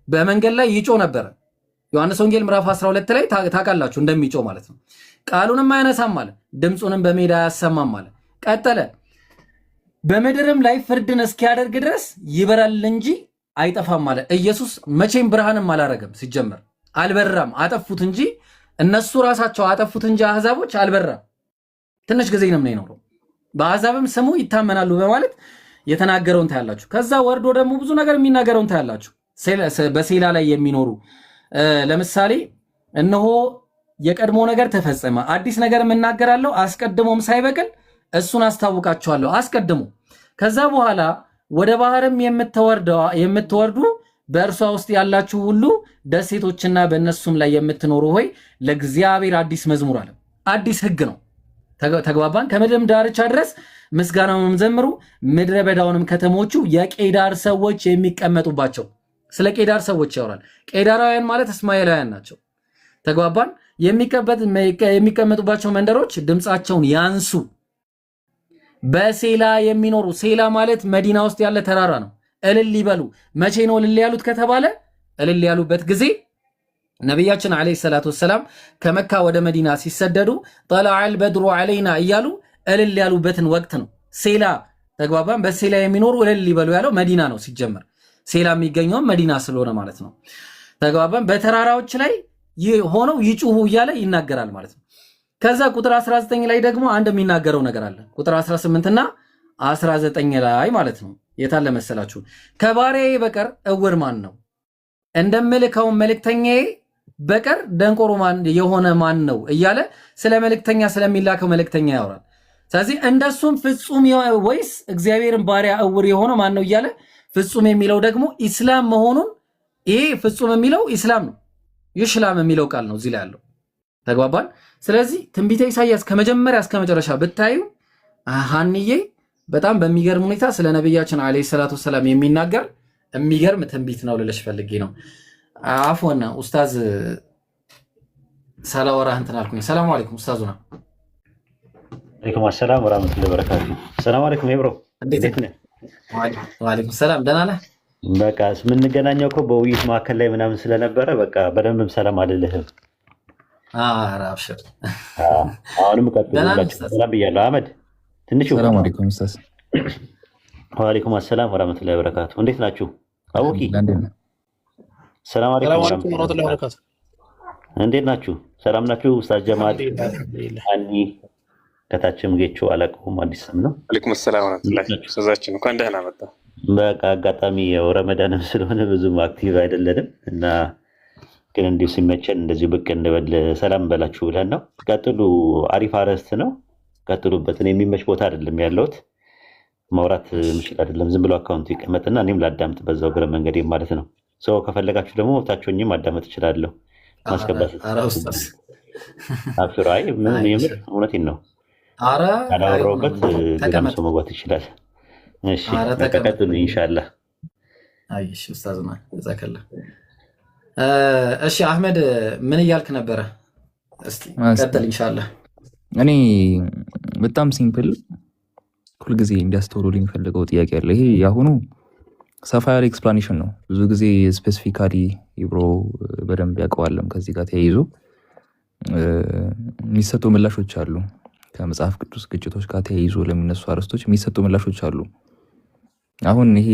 በመንገድ ላይ ይጮ ነበር። ዮሐንስ ወንጌል ምዕራፍ 12 ላይ ታውቃላችሁ እንደሚጮ ማለት ነው። ቃሉንም አያነሳም አለ፣ ድምፁንም በሜዳ አያሰማም አለ። ቀጠለ፣ በምድርም ላይ ፍርድን እስኪያደርግ ድረስ ይበራል እንጂ አይጠፋም አለ። ኢየሱስ መቼም ብርሃንም አላረገም። ሲጀመር አልበራም፣ አጠፉት እንጂ እነሱ ራሳቸው አጠፉት እንጂ አህዛቦች አልበራም። ትንሽ ጊዜ ነው የኖረው። በአህዛብም ስሙ ይታመናሉ በማለት የተናገረውን ታያላችሁ። ከዛ ወርዶ ደግሞ ብዙ ነገር የሚናገረውን ታያላችሁ። በሴላ ላይ የሚኖሩ ለምሳሌ እነሆ የቀድሞ ነገር ተፈጸመ፣ አዲስ ነገር እናገራለሁ፣ አስቀድሞም ሳይበቅል እሱን አስታውቃችኋለሁ። አስቀድሞ ከዛ በኋላ ወደ ባህርም የምትወርዱ በእርሷ ውስጥ ያላችሁ ሁሉ ደሴቶችና በእነሱም ላይ የምትኖሩ ሆይ ለእግዚአብሔር አዲስ መዝሙር አለ። አዲስ ሕግ ነው። ተግባባን? ከምድርም ዳርቻ ድረስ ምስጋናውንም ዘምሩ፣ ምድረ በዳውንም ከተሞቹ የቄዳር ሰዎች የሚቀመጡባቸው። ስለ ቄዳር ሰዎች ያወራል። ቄዳራውያን ማለት እስማኤላውያን ናቸው። ተግባባን? የሚቀመጡባቸው መንደሮች ድምፃቸውን ያንሱ። በሴላ የሚኖሩ ሴላ ማለት መዲና ውስጥ ያለ ተራራ ነው። እልል ይበሉ። መቼ ነው እልል ያሉት ከተባለ እልል ያሉበት ጊዜ ነቢያችን ዓለይሂ ሰላቱ ወሰላም ከመካ ወደ መዲና ሲሰደዱ ጠለዐል በድሩ ዓለይና እያሉ እልል ያሉበትን ወቅት ነው። ሴላ ተግባባን? በሴላ የሚኖሩ እልል ይበሉ ያለው መዲና ነው። ሲጀመር ሴላ የሚገኘውም መዲና ስለሆነ ማለት ነው። ተግባባን? በተራራዎች ላይ ሆነው ይጩሁ እያለ ይናገራል ማለት ነው። ከዛ ቁጥር 19 ላይ ደግሞ አንድ የሚናገረው ነገር አለ። ቁጥር 18 እና 19 ላይ ማለት ነው። የታለ መሰላችሁ? ከባሪያዬ በቀር እውር ማን ነው? እንደምልከው መልእክተኛዬ በቀር ደንቆሮ የሆነ ማን ነው እያለ ስለ መልእክተኛ ስለሚላከው መልእክተኛ ያወራል። ስለዚህ እንደሱም ፍጹም ወይስ እግዚአብሔርን ባሪያ እውር የሆነ ማን ነው እያለ ፍጹም የሚለው ደግሞ ኢስላም መሆኑን ይሄ ፍጹም የሚለው ኢስላም ነው። ይሽላም የሚለው ቃል ነው እዚህ ላይ ያለው። ተግባባን? ስለዚህ ትንቢተ ኢሳይያስ ከመጀመሪያ እስከ መጨረሻ ብታዩ ሀንዬ በጣም በሚገርም ሁኔታ ስለ ነብያችን አለይሂ ሰላቱ ሰላም የሚናገር የሚገርም ትንቢት ነው ልልሽ ፈልጌ ነው። አፎና ኡስታዝ ሰላወራህ እንትን አልኩኝ። ሰላም አለይኩም ኡስታዙና። አለይኩም ሰላም ወራህመቱላሂ ወበረካቱ። ሰላም አለይኩም ብሮ፣ እንዴት ነህ? ወአለይኩም ሰላም። ደህና ነህ? በቃ የምንገናኘው እኮ በውይይት መካከል ላይ ምናምን ስለነበረ በቃ በደንብም ሰላም አልልህም። ኧረ አብሽር። አሁንም ቀጥላችሁ ሰላም ብያለሁ። አህመድ ትንሽ ሰላም አለይኩም ኡስታዝ። ወአለይኩም ሰላም ወራህመቱላሂ ወበረካቱ። እንዴት ናችሁ? አውቂ ሰላም አለይኩም ወራህመቱላሂ ወበረካቱ። እንዴት ናችሁ? ሰላም ናችሁ? ኡስታዝ ጀማል አኒ ከታችም ጌቾ አላቀውም አዲስ ስም ነው። አለይኩም ሰላም ወራህመቱላሂ ኡስታዛችን እንኳን ደህና መጣ። በቃ አጋጣሚ ያው ረመዳንም ስለሆነ ብዙም አክቲቭ አይደለንም እና ግን እንዲሁ ሲመቸን እንደዚሁ ብቅ እንበል ሰላም በላችሁ ብለን ነው። ቀጥሉ። አሪፍ አርዕስት ነው። ቀጥሉበት። እኔ የሚመች ቦታ አይደለም ያለሁት፣ ማውራት ምችል አይደለም። ዝም ብሎ አካውንቱ ይቀመጥና እኔም ላዳምጥ በዛው ግረ መንገዴ ማለት ነው። ሰው ከፈለጋችሁ ደግሞ ታችሁኝም ማዳመጥ እችላለሁ። ማስገባት አፍሮ አይ ምን የምር እውነቴን ነው። አላወራሁበት ሌላም ሰው መግባት ይችላል። እሺ ተቀጥሉ ኢንሻአላህ። እሺ ኡስታዝና ጀዛከላ። እሺ አህመድ ምን እያልክ ነበረ? እስቲ ቀጥል ኢንሻአላህ። እኔ በጣም ሲምፕል ሁልጊዜ እንዲያስተውሉልኝ የሚፈልገው ጥያቄ አለ። ይሄ የአሁኑ ሰፋ ያለ ኤክስፕላኔሽን ነው። ብዙ ጊዜ ስፔሲፊካሊ ኢብሮ በደንብ ያውቀዋለም። ከዚህ ጋር ተያይዞ የሚሰጡ ምላሾች አሉ። ከመጽሐፍ ቅዱስ ግጭቶች ጋር ተያይዞ ለሚነሱ አርዕስቶች የሚሰጡ ምላሾች አሉ። አሁን ይሄ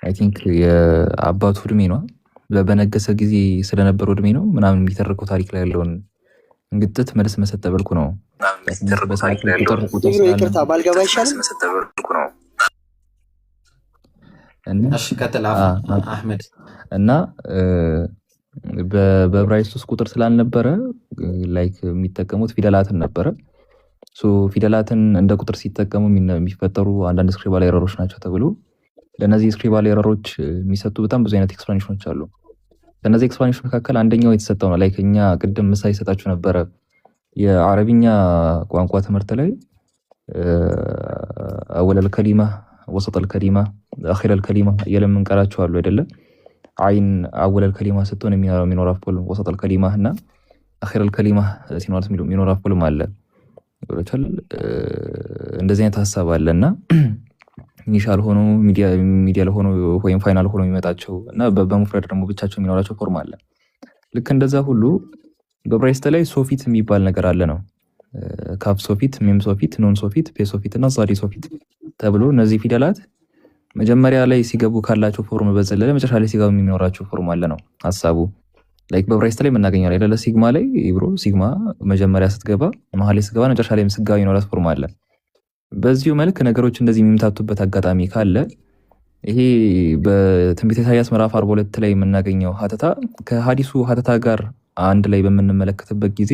አይ ቲንክ የአባቱ እድሜ ነው በነገሰ ጊዜ ስለነበረው እድሜ ነው ምናምን የሚተርከው ታሪክ ላይ ያለውን እንግጥት መልስ መሰጠ በልኩ ነው። ይቅርታ ባልገባ ይሻላል። አህመድ እና በዕብራይስጥ ውስጥ ቁጥር ስላልነበረ ላይክ የሚጠቀሙት ፊደላትን ነበረ። ፊደላትን እንደ ቁጥር ሲጠቀሙ የሚፈጠሩ አንዳንድ ስክሪባል ኤረሮች ናቸው ተብሎ ለእነዚህ ስክሪባል ኤረሮች የሚሰጡ በጣም ብዙ አይነት ኤክስፕላኔሽኖች አሉ። ከእነዚህ ኤክስፕላኔሽን መካከል አንደኛው የተሰጠው ነው። ላይክ እኛ ቅድም ምሳሌ ይሰጣችሁ ነበረ የአረብኛ ቋንቋ ትምህርት ላይ አወለል ከሊማ፣ ወሰጠል ከሊማ፣ አኺረል ከሊማ እያልን የምንቀራቸው አሉ አይደለም። አይን አወለል ከሊማ ስትሆን የሚኖር አፍፖል፣ ወሰጠል ከሊማ እና አኺረል ከሊማ ሲኖር የሚኖር አፍፖልም አለ። እንደዚህ አይነት ሀሳብ አለ እና ኢኒሻል ሆኖ ሚዲያል ሆኖ ወይም ፋይናል ሆኖ የሚመጣቸው እና በሙፍረድ ደግሞ ብቻቸው የሚኖራቸው ፎርም አለ። ልክ እንደዛ ሁሉ በዕብራይስጥ ላይ ሶፊት የሚባል ነገር አለ ነው። ካፍ ሶፊት፣ ሜም ሶፊት፣ ኖን ሶፊት፣ ፔ ሶፊት እና ዛዲ ሶፊት ተብሎ እነዚህ ፊደላት መጀመሪያ ላይ ሲገቡ ካላቸው ፎርም በዘለለ መጨረሻ ላይ ሲገቡ የሚኖራቸው ፎርም አለ ነው ሀሳቡ። ላይክ በዕብራይስጥ ላይ የምናገኘው አይደለ? ሲግማ ላይ ኢብሮ ሲግማ መጀመሪያ ስትገባ መሀል ላይ ስትገባ መጨረሻ ላይ ስጋዊ የሚኖራት ፎርም አለ። በዚሁ መልክ ነገሮች እንደዚህ የሚምታቱበት አጋጣሚ ካለ ይሄ በትንቢተ ኢሳይያስ ምዕራፍ 42 ላይ የምናገኘው ሀተታ ከሀዲሱ ሀተታ ጋር አንድ ላይ በምንመለከትበት ጊዜ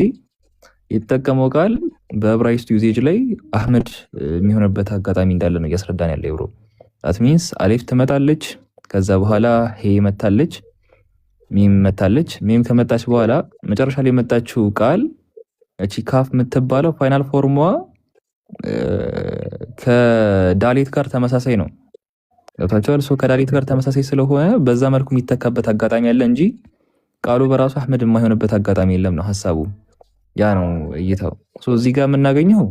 የተጠቀመው ቃል በዕብራይስጥ ዩዜጅ ላይ አህመድ የሚሆንበት አጋጣሚ እንዳለ ነው እያስረዳን ያለ ኢብሮ። ዳት ሚንስ አሌፍ ትመጣለች፣ ከዛ በኋላ ሄ መታለች፣ ሚም መታለች። ሚም ከመጣች በኋላ መጨረሻ ላይ የመጣችው ቃል እቺ ካፍ የምትባለው ፋይናል ፎርሟ ከዳሌት ጋር ተመሳሳይ ነው። ገብታችኋል? ከዳሌት ጋር ተመሳሳይ ስለሆነ በዛ መልኩ የሚተካበት አጋጣሚ አለ እንጂ ቃሉ በራሱ አህመድ የማይሆንበት አጋጣሚ የለም ነው ሀሳቡ። ያ ነው እይታው። እዚህ ጋር የምናገኘው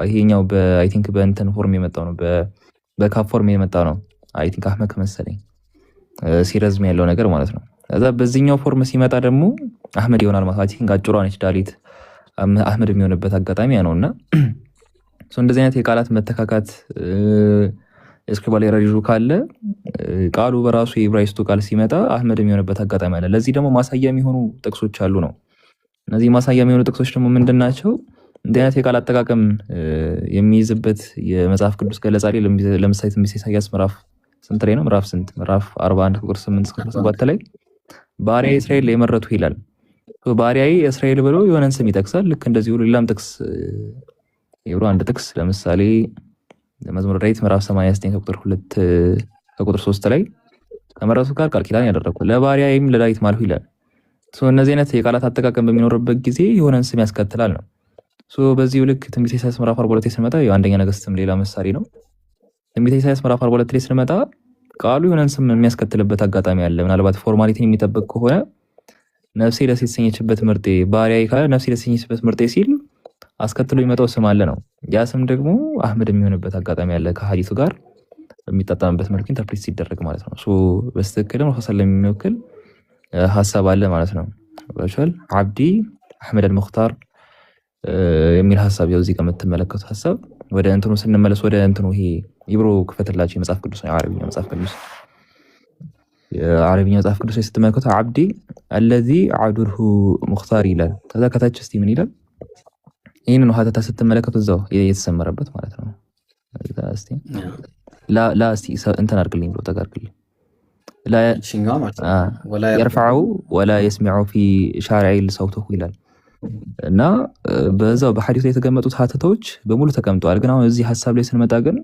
ይሄኛው አይ ቲንክ በእንትን ፎርም የመጣው ነው፣ በካፍ ፎርም የመጣው ነው። አይ ቲንክ አህመድ መሰለኝ ሲረዝም ያለው ነገር ማለት ነው። ከዛ በዚህኛው ፎርም ሲመጣ ደግሞ አህመድ ይሆናል ማለት አይ ቲንክ አጭሯ ነች ዳሌት አህመድ የሚሆንበት አጋጣሚ ነውና እንደዚህ አይነት የቃላት መተካካት ስክሪባል ኤረር ካለ ቃሉ በራሱ የዕብራይስጡ ቃል ሲመጣ አህመድ የሚሆንበት አጋጣሚ አለ። ለዚህ ደግሞ ማሳያ የሚሆኑ ጥቅሶች አሉ ነው። እነዚህ ማሳያ የሚሆኑ ጥቅሶች ደግሞ ምንድናቸው? እንዲህ አይነት የቃል አጠቃቀም የሚይዝበት የመጽሐፍ ቅዱስ ገለጻ ላይ ለምሳሌ ትንቢተ ኢሳይያስ ምዕራፍ ስንት ላይ ነው? ምዕራፍ 41 ቁጥር 8 እስከ 17 ላይ ባሪያዬ እስራኤል የመረጡ ይላል። ባሪያዬ እስራኤል ብሎ የሆነን ስም ይጠቅሳል። ልክ እንደዚህ ሁሉ ሌላም ጥቅስ ይብሮ አንድ ጥቅስ ለምሳሌ መዝሙረ ዳዊት ምዕራፍ 89 ከቁጥር 3 ላይ ከመረጡ ጋር ቃል ኪዳን ያደረኩ ለባሪያዬም ለዳዊት ማልሁ ይላል። እነዚህ አይነት የቃላት አጠቃቀም በሚኖርበት ጊዜ የሆነን ስም ያስከትላል ነው። በዚሁ ልክ ትንቢተ ኢሳይያስ ምዕራፍ 42 ላይ ስንመጣ የአንደኛ ነገሥትም ሌላ ምሳሌ ነው። ትንቢተ ኢሳይያስ ምዕራፍ 42 ላይ ስንመጣ ቃሉ የሆነን ስም የሚያስከትልበት አጋጣሚ አለ። ምናልባት ፎርማሊቲን የሚጠብቅ ከሆነ ነፍሴ ደስ የተሰኘችበት ምርጤ ባሪያዬ ካለ ነፍሴ ደስ የተሰኘችበት ምርጤ ሲል አስከትሎ የሚመጣው ስም አለ ነው። ያ ስም ደግሞ አህመድ የሚሆንበት አጋጣሚ አለ ከሀዲሱ ጋር በሚጣጣምበት መልኩ ኢንተርፕሬት ሲደረግ ማለት ነው። በስትክክልም ረሱል የሚወክል ሀሳብ አለ ማለት ነው። ባሻል አብዲ አህመድ አልሙኽታር የሚል ሀሳብ ያው እዚህ ጋር የምትመለከቱት ሀሳብ ወደ እንትኑ ስንመለስ ወደ እንትኑ ይሄ ኢብሮ ክፈትላችሁ የመጽሐፍ ቅዱስ የአረብኛ መጽሐፍ ቅዱስ ስትመለከቱ አብዲ አለዚ አብዱሁ ሙኽታር ይላል። ከዛ ከታች እስቲ ምን ይላል? ይህንን ሀተታ ስትመለከቱ እዛው የተሰመረበት ማለት ነው። እስቲ ላ እስቲ እንትን አድርግልኝ ብሎ ተጋርግልኝ የርፈዑ ወላ የስሚዑ ፊ ሻርዒል ሰውተሁ ይላል እና በዛው በሐዲስ ላይ የተቀመጡት ሀተታዎች በሙሉ ተቀምጠዋል። ግን አሁን እዚህ ሀሳብ ላይ ስንመጣ ግን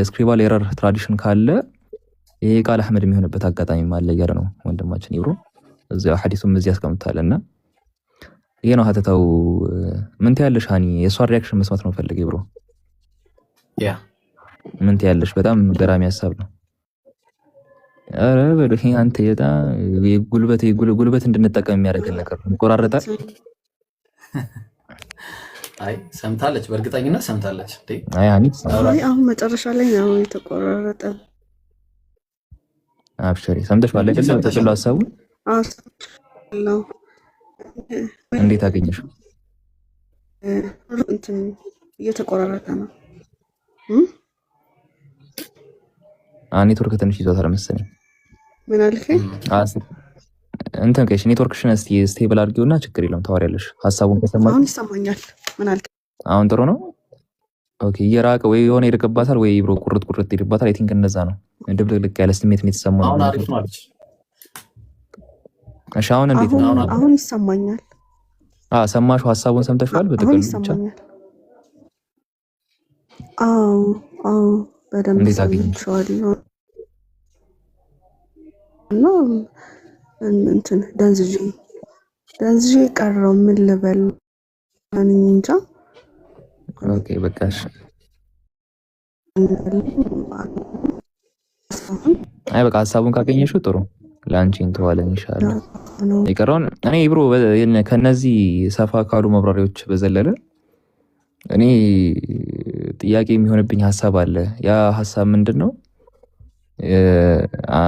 ስክሪባል ኤረር ትራዲሽን ካለ ይሄ ቃል አህመድ የሚሆንበት አጋጣሚ አለ እያለ ነው ወንድማችን ይብሮ እዚያው ሐዲሱም እዚህ ያስቀምጣል። እና ይሄ ነው ሀተታው። ምን ትያለሽ ሃኒ? የእሷን ሪያክሽን መስማት ነው ፈልግ ይብሮ። ምን ትያለሽ? በጣም ገራሚ ሀሳብ ነው። አረ በደህ አንተ ጉልበት እንድንጠቀም የሚያደርገን ነገር ነው። ቆራረጣ አይ ሰምታለች፣ በእርግጠኝነት ሰምታለች። አይ አሁን መጨረሻ ላይ ነው የተቆራረጠ። አብሽሪ ሰምተሽዋል አይደል? ተጥሎ ሀሳቡ እንዴት አገኘሽው? እንትን እየተቆራረጠ ነው። ኔትወርክ ትንሽ ይዟታል መሰለኝ። ምን አልከኝ? እንትን ከሽ ኔትወርክሽን እስቲ ስቴብል አድርጊውና ችግር የለም ታወሪያለሽ። ሀሳቡን ከሰማሽ አሁን ይሰማኛል። ምን አልከኝ? አሁን ጥሩ ነው። ኦኬ እየራቀ ወይ የሆነ ይርቅባታል ወይ ብሮ ቁርጥ ይርባታል። አይ ቲንክ እንደዛ ነው። ድብልቅልቅ ያለ ስሜት የተሰማው ነው። አሁን አሪፍ ነው አለች። እሺ አሁን እንዴት ነው? አሁን ይሰማኛል። ሰማሽው? ሀሳቡን ሰምተሽዋል? በጥቅሉ ብቻ አዎ በደንብ ሰምቼዋለሁ። እና እንትን ደንዝዤ ቀረው። ምን ልበል እንጃ። ኦኬ በቃሽ። አይ በቃ ሀሳቡን ካገኘሽው ጥሩ፣ ለአንቺ እንተዋለን ኢንሻአላህ። የቀረውን እኔ ብሮ ከነዚህ ሰፋ ካሉ መብራሪያዎች በዘለለ እኔ ጥያቄ የሚሆንብኝ ሀሳብ አለ። ያ ሀሳብ ምንድን ነው?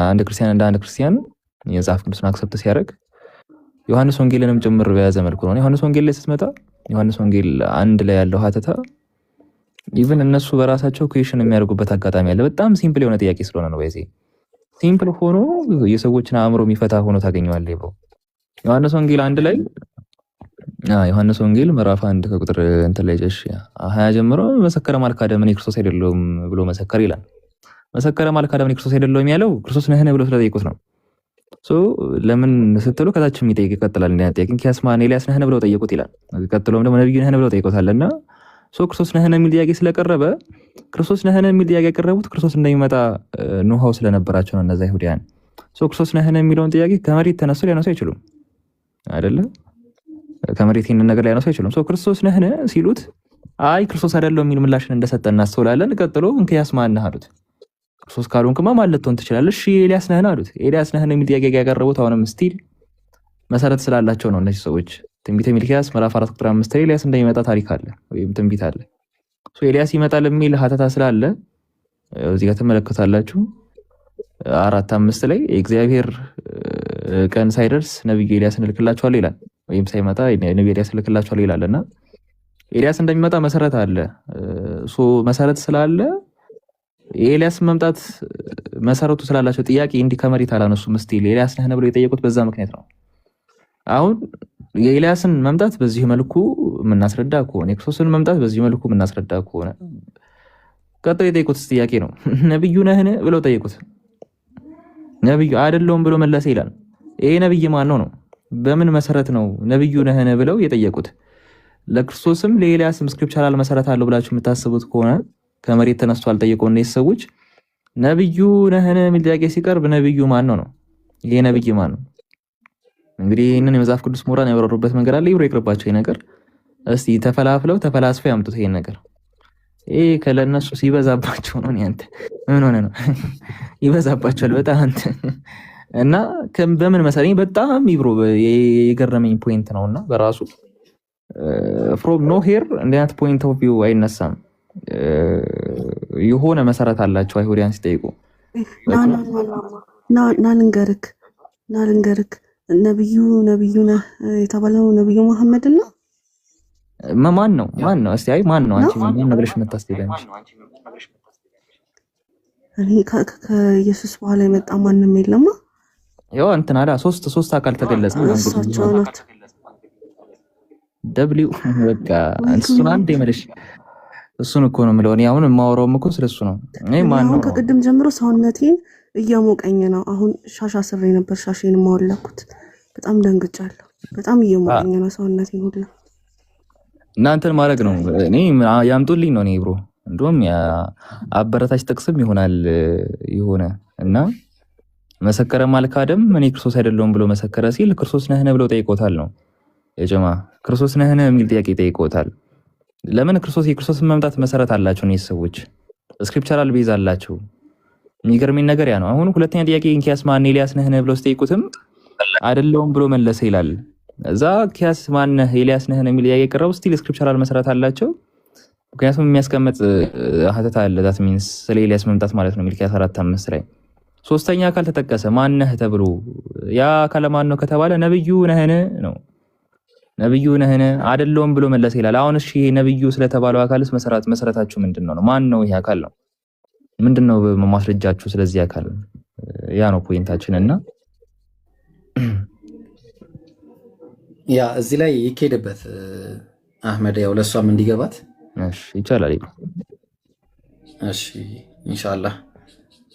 አንድ ክርስቲያን እንደ አንድ ክርስቲያን የመጽሐፍ ቅዱስን አክሰፕት ሲያደርግ ዮሐንስ ወንጌልንም ጭምር በያዘ መልኩ ነው። ዮሐንስ ወንጌል ላይ ስትመጣ ዮሐንስ ወንጌል 1 ላይ ያለው ሀተታ ኢቭን እነሱ በራሳቸው ኩዌሽን የሚያደርጉበት አጋጣሚ አለ። በጣም ሲምፕል የሆነ ጥያቄ ስለሆነ ነው። በዚህ ሲምፕል ሆኖ የሰዎችን አእምሮ የሚፈታ ሆኖ ታገኘዋለህ ብሮ። ዮሐንስ ወንጌል 1 ላይ ዮሐንስ ወንጌል ምዕራፍ 1 ከቁጥር እንትን ላይ 20 ጀምሮ መሰከረ ማልካደም እኔ ክርስቶስ አይደለሁም ብሎ መሰከር ይላል። መሰከረ ማልካደም እኔ ክርስቶስ አይደለሁም ያለው ክርስቶስ ነህን ብሎ ስለጠየቁት ነው። ለምን ስትሉ ከታች የሚጠይቅ ይቀጥላል። እንዲያጠይቅ ኪያስማን ኤልያስ ነህን ብለው ጠየቁት ይላል። ቀጥሎም ደግሞ ነብዩ ነህን ብለው ጠይቁታልና ክርስቶስ ነህን የሚል ጥያቄ ስለቀረበ ክርስቶስ ነህን የሚል ጥያቄ ያቀረቡት ክርስቶስ እንደሚመጣ ኖሃው ስለነበራቸው ነው እነዛ ይሁዳያን። ክርስቶስ ነህን የሚለውን ጥያቄ ከመሬት ተነስቶ ሊያነሱ አይችሉም አይደለ? ከመሬት ይሄንን ነገር ሊያነሱ አይችሉም። ክርስቶስ ነህን ሲሉት አይ ክርስቶስ አይደለም የሚል ምላሽን እንደሰጠ እናስተውላለን። ቀጥሎ እንኪያስማን ነህ አሉት። ክርስቶስ ካልሆንክማ ማለት ልትሆን ትችላለህ። እሺ ኤልያስ ነህን አሉት። ኤልያስ ነህን የሚል ጥያቄ ያቀረቡት አሁንም ስቲል መሰረት ስላላቸው ነው እነዚህ ሰዎች። ትንቢተ ሚልክያስ ምዕራፍ 4 ቁጥር 5 ላይ ኤልያስ እንደሚመጣ ታሪክ አለ ወይም ትንቢት አለ። ኤልያስ ይመጣል የሚል ሀተታ ስላለ እዚህ ጋር ትመለከታላችሁ 4:5 ላይ እግዚአብሔር ቀን ሳይደርስ ነብዩ ኤልያስን እልክላችኋለሁ ይላል። ወይም ሳይመጣ ነብዩ ኤልያስ እልክላችኋለሁ ይላልና ኤልያስ እንደሚመጣ መሰረት አለ። መሰረት ስላለ የኤልያስ መምጣት መሰረቱ ስላላቸው ጥያቄ እንዲህ ከመሬት አላነሱም። ስቲል ኤልያስ ነህ ብለው የጠየቁት በዛ ምክንያት ነው። አሁን የኤልያስን መምጣት በዚህ መልኩ የምናስረዳ ከሆነ የክርስቶስን መምጣት በዚህ መልኩ የምናስረዳ ከሆነ ቀጥሎ የጠየቁት ጥያቄ ነው ነብዩ ነህን ብለው ጠየቁት። ነብዩ አይደለሁም ብሎ መለሰ ይላል። ይሄ ነብይ ማን ነው? በምን መሰረት ነው ነብዩ ነህን ብለው የጠየቁት? ለክርስቶስም ለኤልያስም ስክሪፕቸራል መሰረት አለው ብላችሁ የምታስቡት ከሆነ ከመሬት ተነስቶ አልጠየቀው። እነዚህ ሰዎች ነብዩ ነህን የሚል ጥያቄ ሲቀርብ ነብዩ ማን ነው? ይሄ ነብይ ማን ነው? እንግዲህ ይሄንን የመጽሐፍ ቅዱስ ምሁራን ያወራሩበት መንገድ አለ። ይብሮ ይቅርባቸው። ይሄ ነገር እስቲ ተፈላስፈው ያምጡት። ይሄን ነገር ይሄ ከለነሱ ሲበዛባቸው ነው። አንተ ምን ሆነ ነው ይበዛባቸዋል በጣም አንተ እና በምን መሰለኝ በጣም ይብሮ የገረመኝ ፖይንት ነውና በራሱ ፍሮም ኖ ሄር እንደናት ፖይንት ኦፍ ቪው አይነሳም። የሆነ መሰረት አላቸው አይሁዳን ሲጠይቁ ና ልንገርክ ነብዩ ነህ የተባለው ነብዩ መሐመድ ነው። ማን ነው? እስቲ አይ ማን ነው? አንቺ ምን ነገርሽ መታስተያየሽ? እኔ ከኢየሱስ በኋላ የመጣ ማንም የለማ። ያው እንትን አላ ሶስት አካል ተገለጸ። እሳቸው ናት ደብሊው በቃ እሱን አንዴ መልሽ። እሱን እኮ ነው የምለው እኔ አሁን የማወራውም እኮ ስለሱ ነው። እኔ ማን ነው? ከቅድም ጀምሮ ሰውነቴን እየሞቀኝ ነው። አሁን ሻሻ ስሬ ነበር ሻሼን ማወላኩት። በጣም ደንግጫለሁ። በጣም እየሞቀኝ ነው ሰውነቴን ሁላ። እናንተን ማድረግ ነው እኔ ያምጡልኝ ነው እኔ ብሮ እንደውም አበረታች ጥቅስም ይሆናል የሆነ እና መሰከረ ማልካደም እኔ ክርስቶስ አይደለሁም ብሎ መሰከረ ሲል ክርስቶስ ነህን ብለው ጠይቆታል ነው የጀማ ክርስቶስ ነህን የሚል ጥያቄ ጠይቆታል። ለምን የክርስቶስን መምጣት መሰረት አላቸው እነዚህ ሰዎች ስክሪፕቸራል ቤዝ አላቸው። የሚገርመኝ ነገር ያ ነው። አሁን ሁለተኛ ጥያቄ እንኪያስ ማን ኤልያስ ነህን ብለው ሲጠይቁትም አይደለሁም ብሎ መለሰ ይላል። እዛ ኪያስ ማን ኤልያስ ነህን የሚል ጥያቄ ቀረቡ። ስቲል ስክሪፕቸራል መሰረት አላቸው። ምክንያቱም የሚያስቀምጥ ሀተታ አለ ዛት ሚንስ ስለ ኤልያስ መምጣት ማለት ነው። ሚልክያስ 4:5 ላይ ሶስተኛ አካል ተጠቀሰ። ማን ነህ ተብሎ ያ አካል ማን ነው ከተባለ ነብዩ ነህን ነው። ነብዩ ነህን አይደለሁም ብሎ መለሰ ይላል። አሁን እሺ ይሄ ነብዩ ስለተባለው አካልስ መሰረታችሁ ምንድነው? ማን ነው ይሄ አካል ነው? ምንድነው ማስረጃችሁ ስለዚህ አካል? ያ ነው ፖይንታችን እና ያ እዚህ ላይ ይኬድበት አህመድ ያው ለሷም እንዲገባት እሺ ይቻላል። እሺ ኢንሻአላህ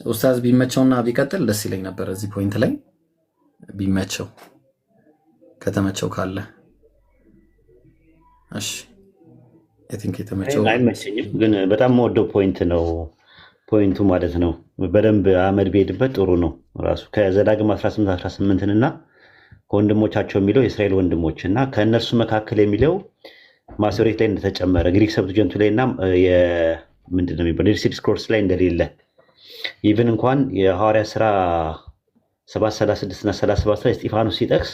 ኡስታዝ ቢመቸውና ቢቀጥል ደስ ይለኝ ነበር። እዚህ ፖይንት ላይ ቢመቸው ከተመቸው ካለ እሺ አይ ቲንክ የተመቸው አይመቸኝም፣ ግን በጣም ወደው ፖይንት ነው ፖይንቱ ማለት ነው። በደንብ አህመድ ቢሄድበት ጥሩ ነው። ራሱ ከዘዳግም 18 እና ከወንድሞቻቸው የሚለው የእስራኤል ወንድሞች እና ከእነርሱ መካከል የሚለው ማሶሬት ላይ እንደተጨመረ ግሪክ ሰብትጀንቱ ላይ እና ምንድነው የሚባለው ዴድ ሲ ዲስኮርስ ላይ እንደሌለ ኢቭን እንኳን የሐዋርያ ስራ 7:36 እና 37 ላይ እስጢፋኖስ ሲጠቅስ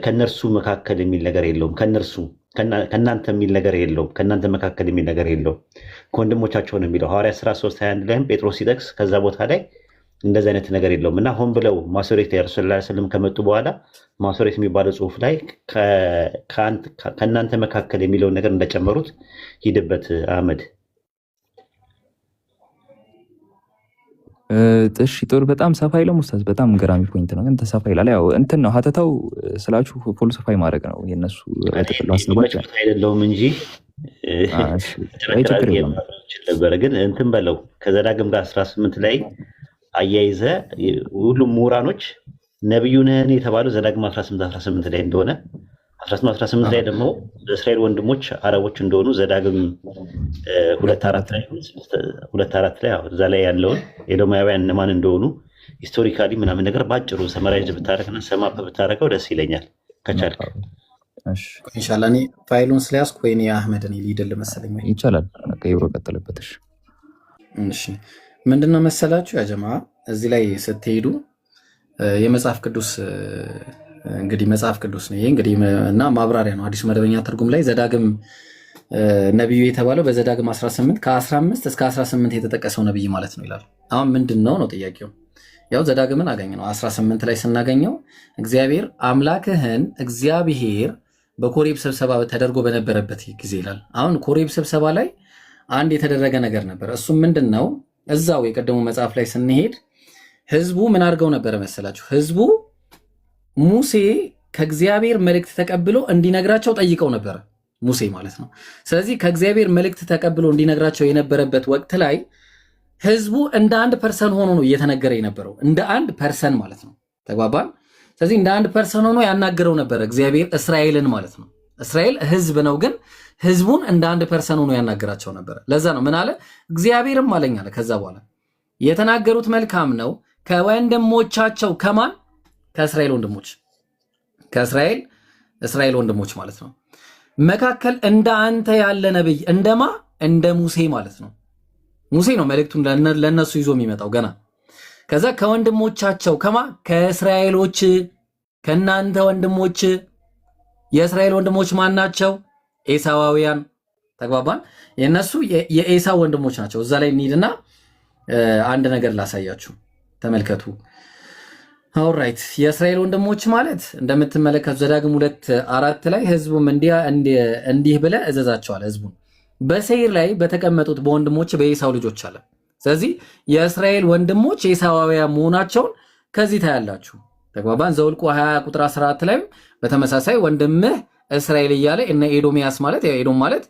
ከእነርሱ መካከል የሚል ነገር የለውም። ከእነርሱ ከእናንተ የሚል ነገር የለውም። ከእናንተ መካከል የሚል ነገር የለውም። ከወንድሞቻቸው ነው የሚለው ሐዋርያት ሥራ 3:21 ላይም ጴጥሮስ ሲጠቅስ ከዛ ቦታ ላይ እንደዚህ አይነት ነገር የለውም እና ሆን ብለው ማሶሬት የረሱል ላ ስለም ከመጡ በኋላ ማሶሬት የሚባለው ጽሁፍ ላይ ከእናንተ መካከል የሚለውን ነገር እንደጨመሩት ሂድበት አህመድ። እሺ ጥሩ፣ በጣም ሰፋ ይለም ኡስታዝ፣ በጣም ገራሚ ፖይንት ነው። ግን ተሰፋ ይላል። ያው እንትን ነው ሀተታው ስላችሁ ፎልሲፋይ ማድረግ ነው የነሱ ጥቅል ሀሳቦች አይደለውም እንጂ ችግር የለም ነበረ። ግን እንትን በለው ከዘዳግም ጋር 18 ላይ አያይዘ ሁሉም ምሁራኖች ነብዩ ነህን የተባለው ዘዳግም 18 ላይ እንደሆነ 18 ላይ ደግሞ እስራኤል ወንድሞች አረቦች እንደሆኑ ዘዳግም 2:4 ላይ እዛ ላይ ያለውን ኤዶማውያን እነማን እንደሆኑ ሂስቶሪካሊ ምናምን ነገር ባጭሩ ሰመራይዝ ብታደርግና ሰማፕ ብታደርገው ደስ ይለኛል ከቻልክ። ኢንሻአላህ እኔ ፋይሉን ስለያዝኩ ወይ እኔ አህመድ እኔ ሊድል መሰለኝ ወይ ይቻላል። ቀይሮ ቀጥልበት። እሺ ምንድነው መሰላችሁ ያ ጀማ እዚህ ላይ ስትሄዱ የመጽሐፍ ቅዱስ እንግዲህ መጽሐፍ ቅዱስ ነው ይሄ እንግዲህ እና ማብራሪያ ነው። አዲሱ መደበኛ ትርጉም ላይ ዘዳግም ነብዩ የተባለው በዘዳግም 18 ከ15 እስከ 18 የተጠቀሰው ነብይ ማለት ነው ይላል። አሁን ምንድነው ነው ጥያቄው? ያው ዘዳግምን አገኘ ነው 18 ላይ ስናገኘው እግዚአብሔር አምላክህን እግዚአብሔር በኮሬብ ስብሰባ ተደርጎ በነበረበት ጊዜ ይላል። አሁን ኮሬብ ስብሰባ ላይ አንድ የተደረገ ነገር ነበር። እሱም ምንድነው? እዛው የቀደሙ መጽሐፍ ላይ ስንሄድ ህዝቡ ምን አድርገው ነበር መሰላችሁ? ህዝቡ ሙሴ ከእግዚአብሔር መልእክት ተቀብሎ እንዲነግራቸው ጠይቀው ነበር። ሙሴ ማለት ነው። ስለዚህ ከእግዚአብሔር መልእክት ተቀብሎ እንዲነግራቸው የነበረበት ወቅት ላይ ህዝቡ እንደ አንድ ፐርሰን ሆኖ ነው እየተነገረ የነበረው። እንደ አንድ ፐርሰን ማለት ነው። ተግባባን? ስለዚህ እንደ አንድ ፐርሰን ሆኖ ያናገረው ነበር እግዚአብሔር እስራኤልን ማለት ነው። እስራኤል ህዝብ ነው፣ ግን ህዝቡን እንደ አንድ ፐርሰን ሆኖ ያናገራቸው ነበር። ለዛ ነው ምን አለ? እግዚአብሔርም አለኝ አለ። ከዛ በኋላ የተናገሩት መልካም ነው ከወንድሞቻቸው ከማን? ከእስራኤል ወንድሞች ከእስራኤል ወንድሞች ማለት ነው መካከል እንደ አንተ ያለ ነብይ እንደማ እንደ ሙሴ ማለት ነው። ሙሴ ነው መልእክቱን ለነሱ ይዞ የሚመጣው ገና። ከዛ ከወንድሞቻቸው ከማ ከእስራኤሎች ከናንተ ወንድሞች። የእስራኤል ወንድሞች ማን ናቸው? ኤሳዋውያን። ተግባባን? የነሱ የኤሳው ወንድሞች ናቸው። እዛ ላይ እንሂድና አንድ ነገር ላሳያችሁ፣ ተመልከቱ። ኦልራይት የእስራኤል ወንድሞች ማለት እንደምትመለከቱ ዘዳግም 2:4 ላይ ህዝቡም እንዲህ ብለህ እዘዛቸዋል ህዝቡን በሴይር ላይ በተቀመጡት በወንድሞች በኤሳው ልጆች አለ። ስለዚህ የእስራኤል ወንድሞች ኤሳዋውያን መሆናቸውን ከዚህ ታያላችሁ። ተግባባን? ዘውልቁ 20:14 ላይ በተመሳሳይ ወንድምህ እስራኤል እያለ እነ ኤዶሚያስ ማለት ኤዶም ማለት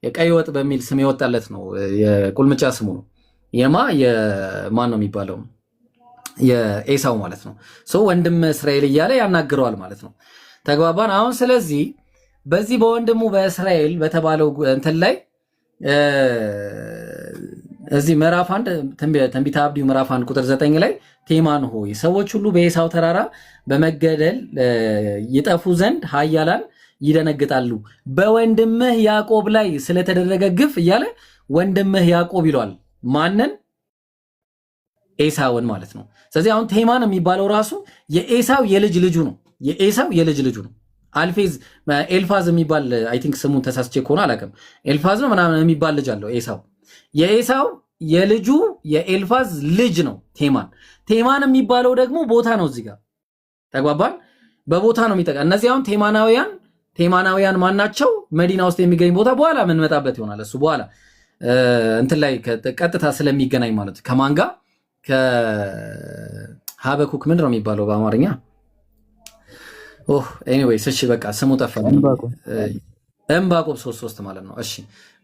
የቀይ ወጥ በሚል ስም የወጣለት ነው። የቁልምጫ ስሙ ነው። የማን ነው የሚባለው? የኤሳው ማለት ነው። ወንድም እስራኤል እያለ ያናግረዋል ማለት ነው። ተግባባን? አሁን ስለዚህ በዚህ በወንድሙ በእስራኤል በተባለው እንትን ላይ እዚህ ምዕራፍ 1 ትንቢተ አብድዩ ምዕራፍ 1 ቁጥር 9 ላይ ቴማን ሆይ ሰዎች ሁሉ በኤሳው ተራራ በመገደል ይጠፉ ዘንድ ኃያላን ይደነግጣሉ፣ በወንድምህ ያዕቆብ ላይ ስለተደረገ ግፍ እያለ ወንድምህ ያዕቆብ ይሏል። ማንን? ኤሳውን ማለት ነው። ስለዚህ አሁን ቴማን የሚባለው ራሱ የኤሳው የልጅ ልጁ ነው። የኤሳው የልጅ ልጁ ነው። ኤልፋዝ የሚባል አይ ቲንክ ስሙን ተሳስቼ ከሆነ አላውቅም። ኤልፋዝ ነው ምናምን የሚባል ልጅ አለው ኤሳው። የኤሳው የልጁ የኤልፋዝ ልጅ ነው ቴማን። ቴማን የሚባለው ደግሞ ቦታ ነው። እዚህ ጋር ተግባባን? በቦታ ነው የሚጠቃ። እነዚህ አሁን ቴማናውያን ማናቸው? መዲና ውስጥ የሚገኝ ቦታ በኋላ ምንመጣበት ይሆናል። እሱ በኋላ እንትን ላይ ቀጥታ ስለሚገናኝ ማለት ከማን ጋር? ከሀበኩክ ምንድን ነው የሚባለው በአማርኛ? ኤኒዌይስ እሺ በቃ ስሙ ጠፋኝ። ዕንባቆም 3:3 ማለት ነው። እሺ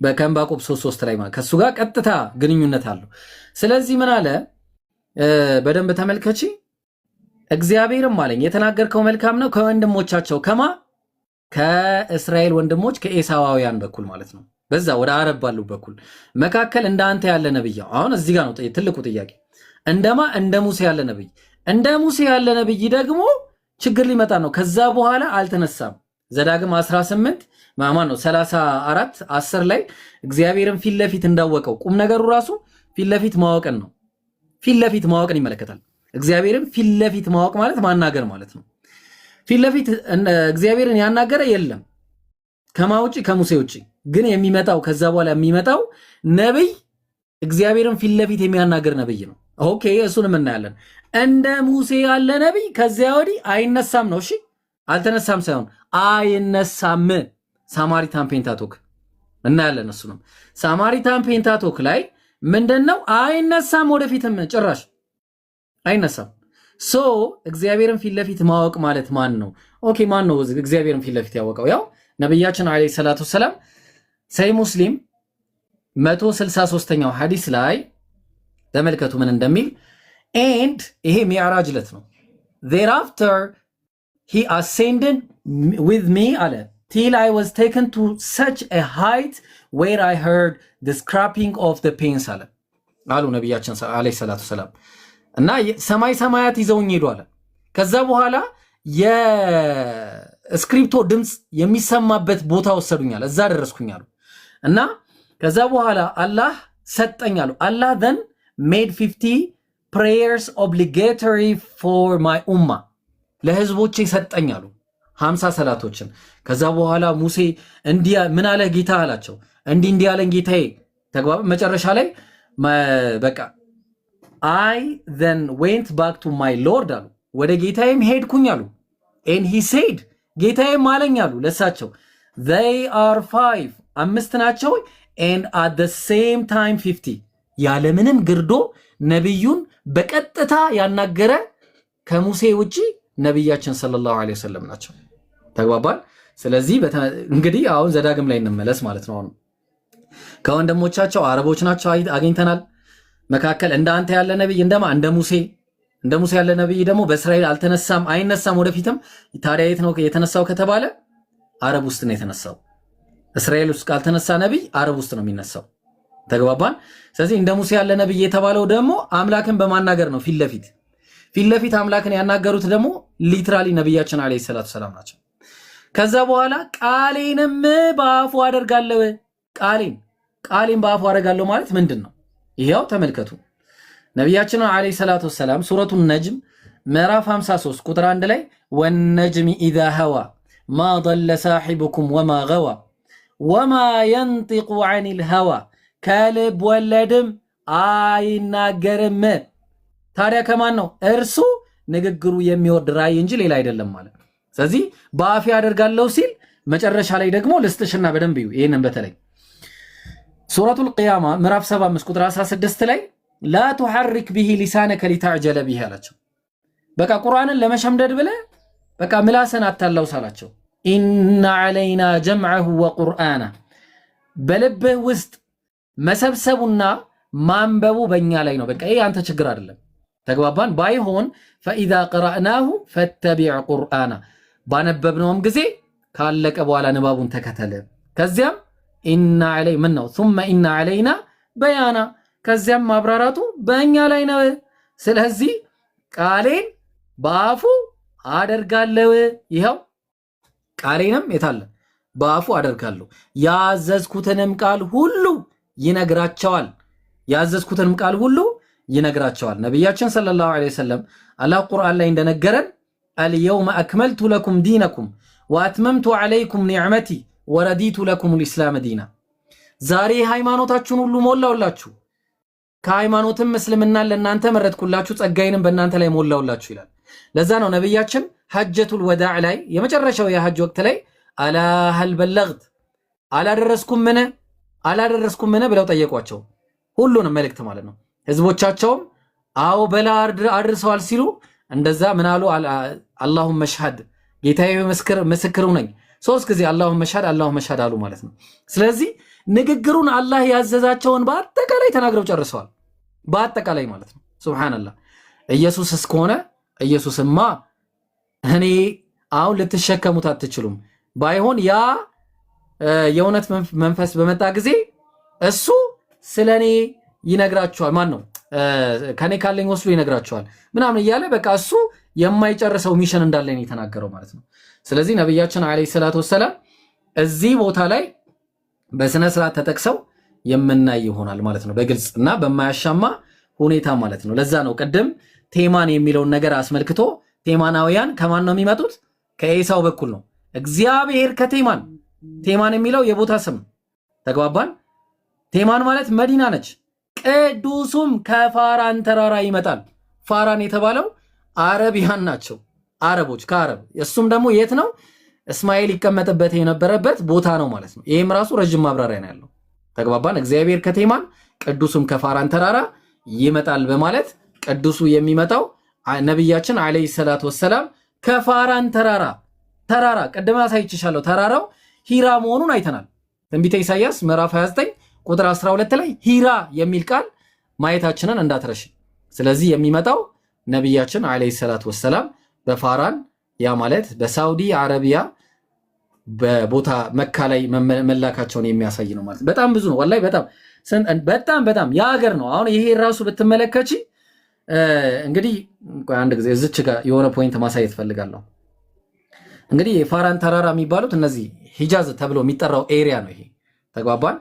ከዕንባቆም 3:3 ላይ ማለት ከሱ ጋር ቀጥታ ግንኙነት አለው። ስለዚህ ምን አለ? በደንብ ተመልከቺ። እግዚአብሔርም አለኝ የተናገርከው መልካም ነው ከወንድሞቻቸው ከእስራኤል ወንድሞች ከኤሳዋውያን በኩል ማለት ነው። በዛ ወደ አረብ ባሉ በኩል መካከል እንደ አንተ ያለ ነብይ። አሁን እዚህ ጋር ነው ትልቁ ጥያቄ። እንደ ሙሴ ያለ ነብይ። እንደ ሙሴ ያለ ነብይ ደግሞ ችግር ሊመጣ ነው። ከዛ በኋላ አልተነሳም። ዘዳግም 18 ማማን ነው 34:10 ላይ እግዚአብሔርን ፊት ለፊት እንዳወቀው ቁም ነገሩ ራሱ ፊት ለፊት ማወቅን ነው። ፊት ለፊት ማወቅን ይመለከታል። እግዚአብሔርን ፊት ለፊት ማወቅ ማለት ማናገር ማለት ነው። ፊት ለፊት እግዚአብሔርን ያናገረ የለም ከማውጪ ከሙሴ ውጪ ግን የሚመጣው ከዛ በኋላ የሚመጣው ነብይ እግዚአብሔርን ፊት ለፊት የሚያናገር ነብይ ነው። ኦኬ እሱንም እናያለን። እንደ ሙሴ ያለ ነብይ ከዚያ ወዲህ አይነሳም ነው። እሺ አልተነሳም ሳይሆን አይነሳም። ሳማሪታን ፔንታቶክ እናያለን። እሱንም ሳማሪታን ፔንታቶክ ላይ ምንድነው? አይነሳም፣ ወደፊትም ጭራሽ አይነሳም። ሶ እግዚአብሔርን ፊት ለፊት ማወቅ ማለት ማን ነው? ኦኬ ማን ነው እግዚአብሔርን ፊት ለፊት ያወቀው? ያው ነብያችን አለይሂ ሰላቱ ሰላም ሰይ ሙስሊም 163ኛው ሐዲስ ላይ ተመልከቱ ምን እንደሚል። ኤንድ ይሄ ሚዕራጅ ዕለት ነው። thereafter he ascended with me አለ till I was taken to such a height where I heard the scraping of the pins አሉ ነብያችን አለይሂ ሰላቱ ሰላም። እና ሰማይ ሰማያት ይዘውኝ ሄዱ አለ። ከዛ በኋላ የስክሪፕቶ ድምጽ የሚሰማበት ቦታ ወሰዱኛል፣ እዛ ደረስኩኛል። እና ከዛ በኋላ አላህ ሰጠኛሉ። አላህ then made 50 prayers obligatory for my ummah ለህዝቦቼ ሰጠኛሉ 50 ሰላቶችን። ከዛ በኋላ ሙሴ እንዲያ ምን አለ ጌታ አላቸው። እንዲህ አለን ጌታዬ ተግባባ። መጨረሻ ላይ በቃ I then went back to my Lord አሉ፣ ወደ ጌታዬም ሄድኩኝ አሉ። and he said ጌታዬም አለኝ አሉ ለሳቸው they are 5 5 ናቸው and at the same time 50 ያለምንም ግርዶ ነብዩን በቀጥታ ያናገረ ከሙሴ ውጪ ነብያችን ሰለላሁ ዐለይሂ ወሰለም ናቸው። ተግባባል። ስለዚህ እንግዲህ አሁን ዘዳግም ላይ እንመለስ ማለት ነው። አሁን ከወንድሞቻቸው አረቦች ናቸው አግኝተናል። መካከል እንዳንተ ያለ ነብይ እንደ ሙሴ ያለ ነብይ ደግሞ በእስራኤል አልተነሳም አይነሳም ወደፊትም። ታዲያ የት ነው የተነሳው ከተባለ አረብ ውስጥ ነው የተነሳው። እስራኤል ውስጥ ካልተነሳ ነብይ አረብ ውስጥ ነው የሚነሳው። ተግባባን። ስለዚህ እንደ ሙሴ ያለ ነብይ የተባለው ደግሞ አምላክን በማናገር ነው። ፊት ለፊት አምላክን ያናገሩት ደግሞ ሊትራሊ ነብያችን አለይሂ ሰላቱ ሰላም ናቸው። ከዛ በኋላ ቃሌንም በአፉ አደርጋለሁ። ቃሌን በአፉ አደርጋለሁ ማለት ምንድነው? ይሄው ተመልከቱ። ነብያችን አለይሂ ሰላቱ ሰላም ሱረቱን ነጅም ምዕራፍ 53 ቁጥር 1 ላይ ወነጅሚ ኢዛ ሀዋ ማ ضل صاحبكم وما غوى وما ينطق عن الهوى ከልብ ወለድም አይናገርም። ታዲያ ከማን ነው? እርሱ ንግግሩ የሚወርድ ራእይ እንጂ ሌላ አይደለም ማለት። ስለዚህ በአፌ አደርጋለሁ ሲል መጨረሻ ላይ ደግሞ ልስጥሽና በደንብ እዩ። ይሄንን በተለይ ሱረቱል ቂያማ ምዕራፍ 75 ቁጥር 16 ላይ ላ تحرك به لسانك لتعجل به አላቸው። በቃ ቁርአንን ለመሸምደድ ብለ በቃ ምላስን አታላውስ አላቸው። ኢነ ዐለይና ጀምዐሁ ወቁርአና በልብህ ውስጥ መሰብሰቡና ማንበቡ በእኛ ላይ ነው። በቃ ይሄ አንተ ችግር አይደለም። ተግባባን። ባይሆን ፈኢዛ ቀራእናሁ ፈተቢዕ ቁርአና ባነበብነውም ጊዜ ካለቀ በኋላ ንባቡን ተከተለ። ከዚያም ኢና ዐለይ ምን ነው ثم ኢነ ዐለይና በያና ከዚያም ማብራራቱ በእኛ ላይ ነው። ስለዚህ ቃሌን በአፉ አደርጋለሁ። ይኸው ቃሌንም የታለ በአፉ አደርጋለሁ። ያዘዝኩትንም ቃል ሁሉ ይነግራቸዋል። ነብያችን ሰለላሁ ዐለይሂ ወሰለም አላህ ቁርአን ላይ እንደነገረን አልየውመ አክመልቱ ለኩም ዲነኩም ወአትመምቱ ዐለይኩም ኒዕመቲ ወረዲቱ ለኩም ልእስላም ዲና። ዛሬ ሃይማኖታችሁን ሁሉ ሞላውላችሁ፣ ከሃይማኖትም እስልምናን ለእናንተ መረጥኩላችሁ፣ ጸጋዬንም በእናንተ ላይ ሞላውላችሁ ይላል። ለዛ ነው ነብያችን ሐጀቱል ወዳዕ ላይ የመጨረሻው የሐጅ ወቅት ላይ አላ ሀል በለግት አላደረስኩም ምን ብለው ጠየቋቸው። ሁሉንም መልእክት ማለት ነው። ህዝቦቻቸውም አው በላ አድርሰዋል ሲሉ እንደዛ ምን አሉ? አላሁመ ሽሃድ ጌታዬ ምስክሩ ነኝ። 3 ጊዜ አላሁመ ሽሃድ አሉ ማለት ነው። ስለዚህ ንግግሩን አላህ ያዘዛቸውን በአጠቃላይ ተናግረው ጨርሰዋል። በአጠቃላይ ማለት ነው። ሱብሃንአላህ። ኢየሱስ እስከሆነ ኢየሱስማ እኔ አሁን ልትሸከሙት አትችሉም። ባይሆን ያ የእውነት መንፈስ በመጣ ጊዜ እሱ ስለኔ ይነግራቸዋል። ማን ነው ከኔ ካለኝ ወስዶ ይነግራቸዋል ምናምን እያለ በቃ እሱ የማይጨርሰው ሚሽን እንዳለኝ የተናገረው ማለት ነው። ስለዚህ ነብያችን አለይሂ ሰላቱ ወሰለም እዚህ ቦታ ላይ በስነ ስርዓት ተጠቅሰው የምናይ ይሆናል ማለት ነው። በግልጽ እና በማያሻማ ሁኔታ ማለት ነው። ለዛ ነው ቀደም ቴማን የሚለውን ነገር አስመልክቶ ቴማናውያን ከማን ነው የሚመጡት? ከኤሳው በኩል ነው። እግዚአብሔር ከቴማን ቴማን የሚለው የቦታ ስም ተግባባን። ቴማን ማለት መዲና ነች። ቅዱሱም ከፋራን ተራራ ይመጣል። ፋራን የተባለው አረቢያን ናቸው፣ አረቦች ከአረብ። እሱም ደግሞ የት ነው? እስማኤል ይቀመጥበት የነበረበት ቦታ ነው ማለት ነው። ይህም ራሱ ረጅም ማብራሪያ ነው ያለው። ተግባባን። እግዚአብሔር ከቴማን ቅዱሱም ከፋራን ተራራ ይመጣል በማለት ቅዱሱ የሚመጣው ነቢያችን አለይሂ ሰላቱ ወሰላም ከፋራን ተራራ ቅድም አሳይቼሻለሁ። ተራራው ሂራ መሆኑን አይተናል። ትንቢተ ኢሳይያስ ምዕራፍ 29 ቁጥር 12 ላይ ሂራ የሚል ቃል ማየታችንን እንዳትረሽ። ስለዚህ የሚመጣው ነቢያችን አለይሂ ሰላቱ ወሰላም በፋራን ያ ማለት በሳውዲ አረቢያ በቦታ መካ ላይ መላካቸውን የሚያሳይ ነው ማለት። በጣም ብዙ ነው ወላሂ፣ በጣም የሀገር ነው። አሁን ይሄ ራሱ ብትመለከቺ እንግዲህ አንድ ጊዜ እዚች ጋር የሆነ ፖይንት ማሳየት ፈልጋለሁ። እንግዲህ የፋራን ተራራ የሚባሉት እነዚህ ሂጃዝ ተብሎ የሚጠራው ኤሪያ ነው ይሄ ተግባባን።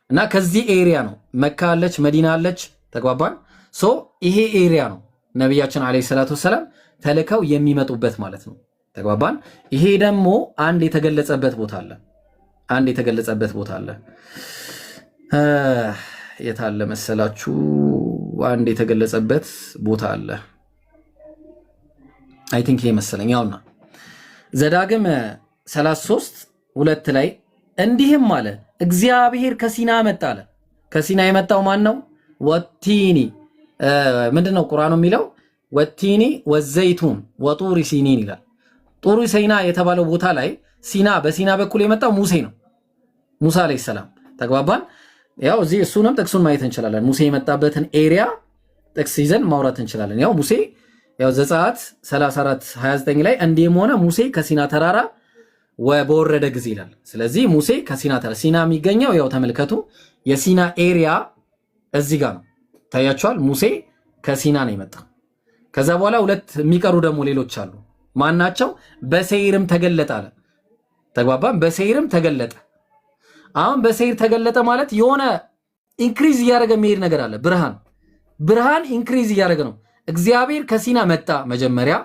እና ከዚህ ኤሪያ ነው መካ አለች፣ መዲና አለች ተግባባን። ሶ ይሄ ኤሪያ ነው ነቢያችን አለይሂ ሰላቱ ወሰላም ተልከው የሚመጡበት ማለት ነው ተግባባን። ይሄ ደግሞ አንድ የተገለጸበት ቦታ አለ። የታለ መሰላችሁ? አንድ የተገለጸበት ቦታ አለ። አይ ቲንክ ይሄ መሰለኝ። ያውና ዘዳግም 33:2 ላይ እንዲህም አለ እግዚአብሔር ከሲና መጣ አለ። ከሲና የመጣው ማን ነው? ወቲኒ ምንድነው ቁርአኑ የሚለው? ወቲኒ ወዘይቱን ወጡሪ ሲኒን ይላል። ጡሪ ሲና የተባለው ቦታ ላይ በሲና በኩል የመጣው ሙሴ ነው፣ ሙሳ አለይሂ ሰላም ተግባባን። ያው እዚህ እሱንም ጥቅሱን ማየት እንችላለን። ሙሴ የመጣበትን ኤሪያ ጥቅስ ይዘን ማውራት እንችላለን። ያው ሙሴ ያው ዘጸአት 34:29 ላይ እንዲህም ሆነ ሙሴ ከሲና ተራራ በወረደ ጊዜ ይላል። ስለዚህ ሙሴ ከሲና ተራራ ሲና የሚገኘው ያው ተመልከቱ የሲና ኤሪያ እዚህ ጋር ነው ታያችኋል። ሙሴ ከሲና ነው የመጣው። ከዛ በኋላ ሁለት የሚቀሩ ደግሞ ሌሎች አሉ። ማናቸው? በሰይርም ተገለጠ አለ ተግባባን። በሰይርም ተገለጠ። አሁን በሰይር ተገለጠ ማለት የሆነ ኢንክሪዝ እያደረገ የሚሄድ ነገር አለ። ብርሃን ኢንክሪዝ እያደረገ ነው። እግዚአብሔር ከሲና መጣ መጀመሪያ፣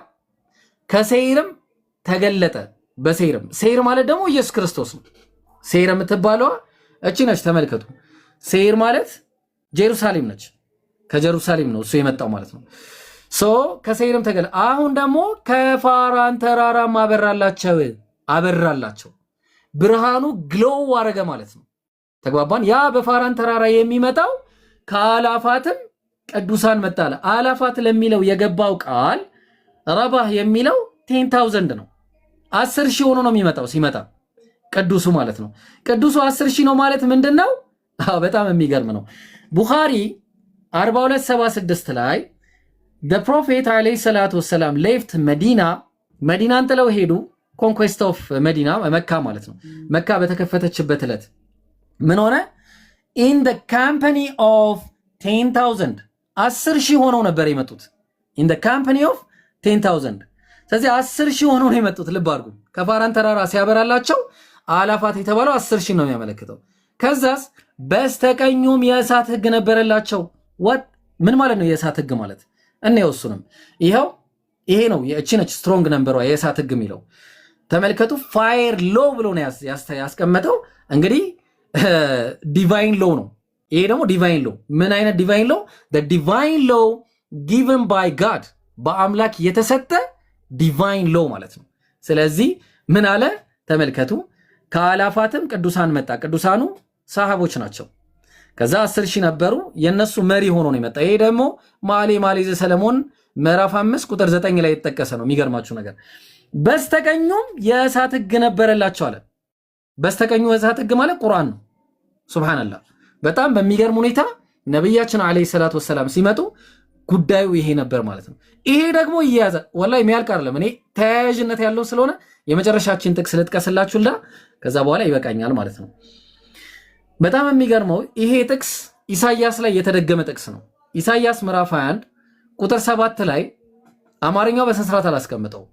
ከሰይርም ተገለጠ። በሰይርም ሰይር ማለት ደግሞ ኢየሱስ ክርስቶስ ነው። ሰይር የምትባለዋ እቺ ነች። ተመልከቱ፣ ሰይር ማለት ጀሩሳሌም ነች። ከጀሩሳሌም ነው እሱ የመጣው ማለት ነው። ከሰይርም ተገለጠ። አሁን ደግሞ ከፋራን ተራራም አበራላቸው። ብርሃኑ ግሎው አረገ ማለት ነው ተግባባን። ያ በፋራን ተራራ የሚመጣው ከአላፋትም ቅዱሳን መጣ አለ። አላፋት ለሚለው የገባው ቃል ረባህ የሚለው 10,000 ነው። 10,000 ሆኖ ነው የሚመጣው ሲመጣ ቅዱሱ ማለት ነው። ቅዱሱ 10,000 ነው ማለት ምንድነው? በጣም የሚገርም ነው። ቡኻሪ 42:76 ላይ the prophet alayhi salatu wassalam left መዲናን ጥለው ሄዱ። ኮንኩዌስት ኦፍ መዲና መካ ማለት ነው። መካ በተከፈተችበት ዕለት ምን ሆነ? in the company of 10,000 10,000 ሆነው ነበር የመጡት። in the company of 10,000 ስለዚህ 10,000 ሆነው ነው የመጡት። ልብ አድርጉ። ከፋራን ተራራ ሲያበራላቸው አላፋት የተባለው 10,000 ነው የሚያመለክተው። ከዛስ በስተቀኙም የእሳት ሕግ ነበረላቸው። ምን ማለት ነው የእሳት ሕግ ማለት? እኔው እሱንም ይሄ ነው እቺ ነች ስትሮንግ ነምበሯ የእሳት ሕግ የሚለው ተመልከቱ። ፋየር ሎ ብሎ ነው ያስቀመጠው። እንግዲህ ዲቫይን ሎ ነው ይሄ ደግሞ ዲቫይን ሎ። ምን አይነት ዲቫይን ሎ? the divine law given by God በአምላክ የተሰጠ ዲቫይን ሎ ማለት ነው። ስለዚህ ምን አለ ተመልከቱ። ከአላፋትም ቅዱሳን መጣ። ቅዱሳኑ ሰሃቦች ናቸው። ከዛ 10,000 ነበሩ። የነሱ መሪ ሆኖ ነው የመጣ። ይሄ ደግሞ መኃልየ ሰለሞን ምዕራፍ 5 ቁጥር 9 ላይ የተጠቀሰ ነው። የሚገርማችሁ ነገር በስተቀኙም የእሳት ሕግ ነበረላቸው አለ። በስተቀኙ የእሳት ሕግ ማለት ቁርአን ነው። ሱብሃንአላህ። በጣም በሚገርም ሁኔታ ነብያችን አለይሂ ሰላቱ ወሰላም ሲመጡ ጉዳዩ ይሄ ነበር ማለት ነው። ይሄ ደግሞ ይያዘ ወላሂ የሚያልቅ አይደለም። እኔ ተያያዥነት ያለው ስለሆነ የመጨረሻችን ጥቅስ ልጥቀስላችሁና ከዛ በኋላ ይበቃኛል ማለት ነው። በጣም የሚገርመው ይሄ ጥቅስ ኢሳይያስ ላይ የተደገመ ጥቅስ ነው። ኢሳይያስ ምዕራፍ 21 ቁጥር 7 ላይ አማርኛው በስንስራት አላስቀምጠው።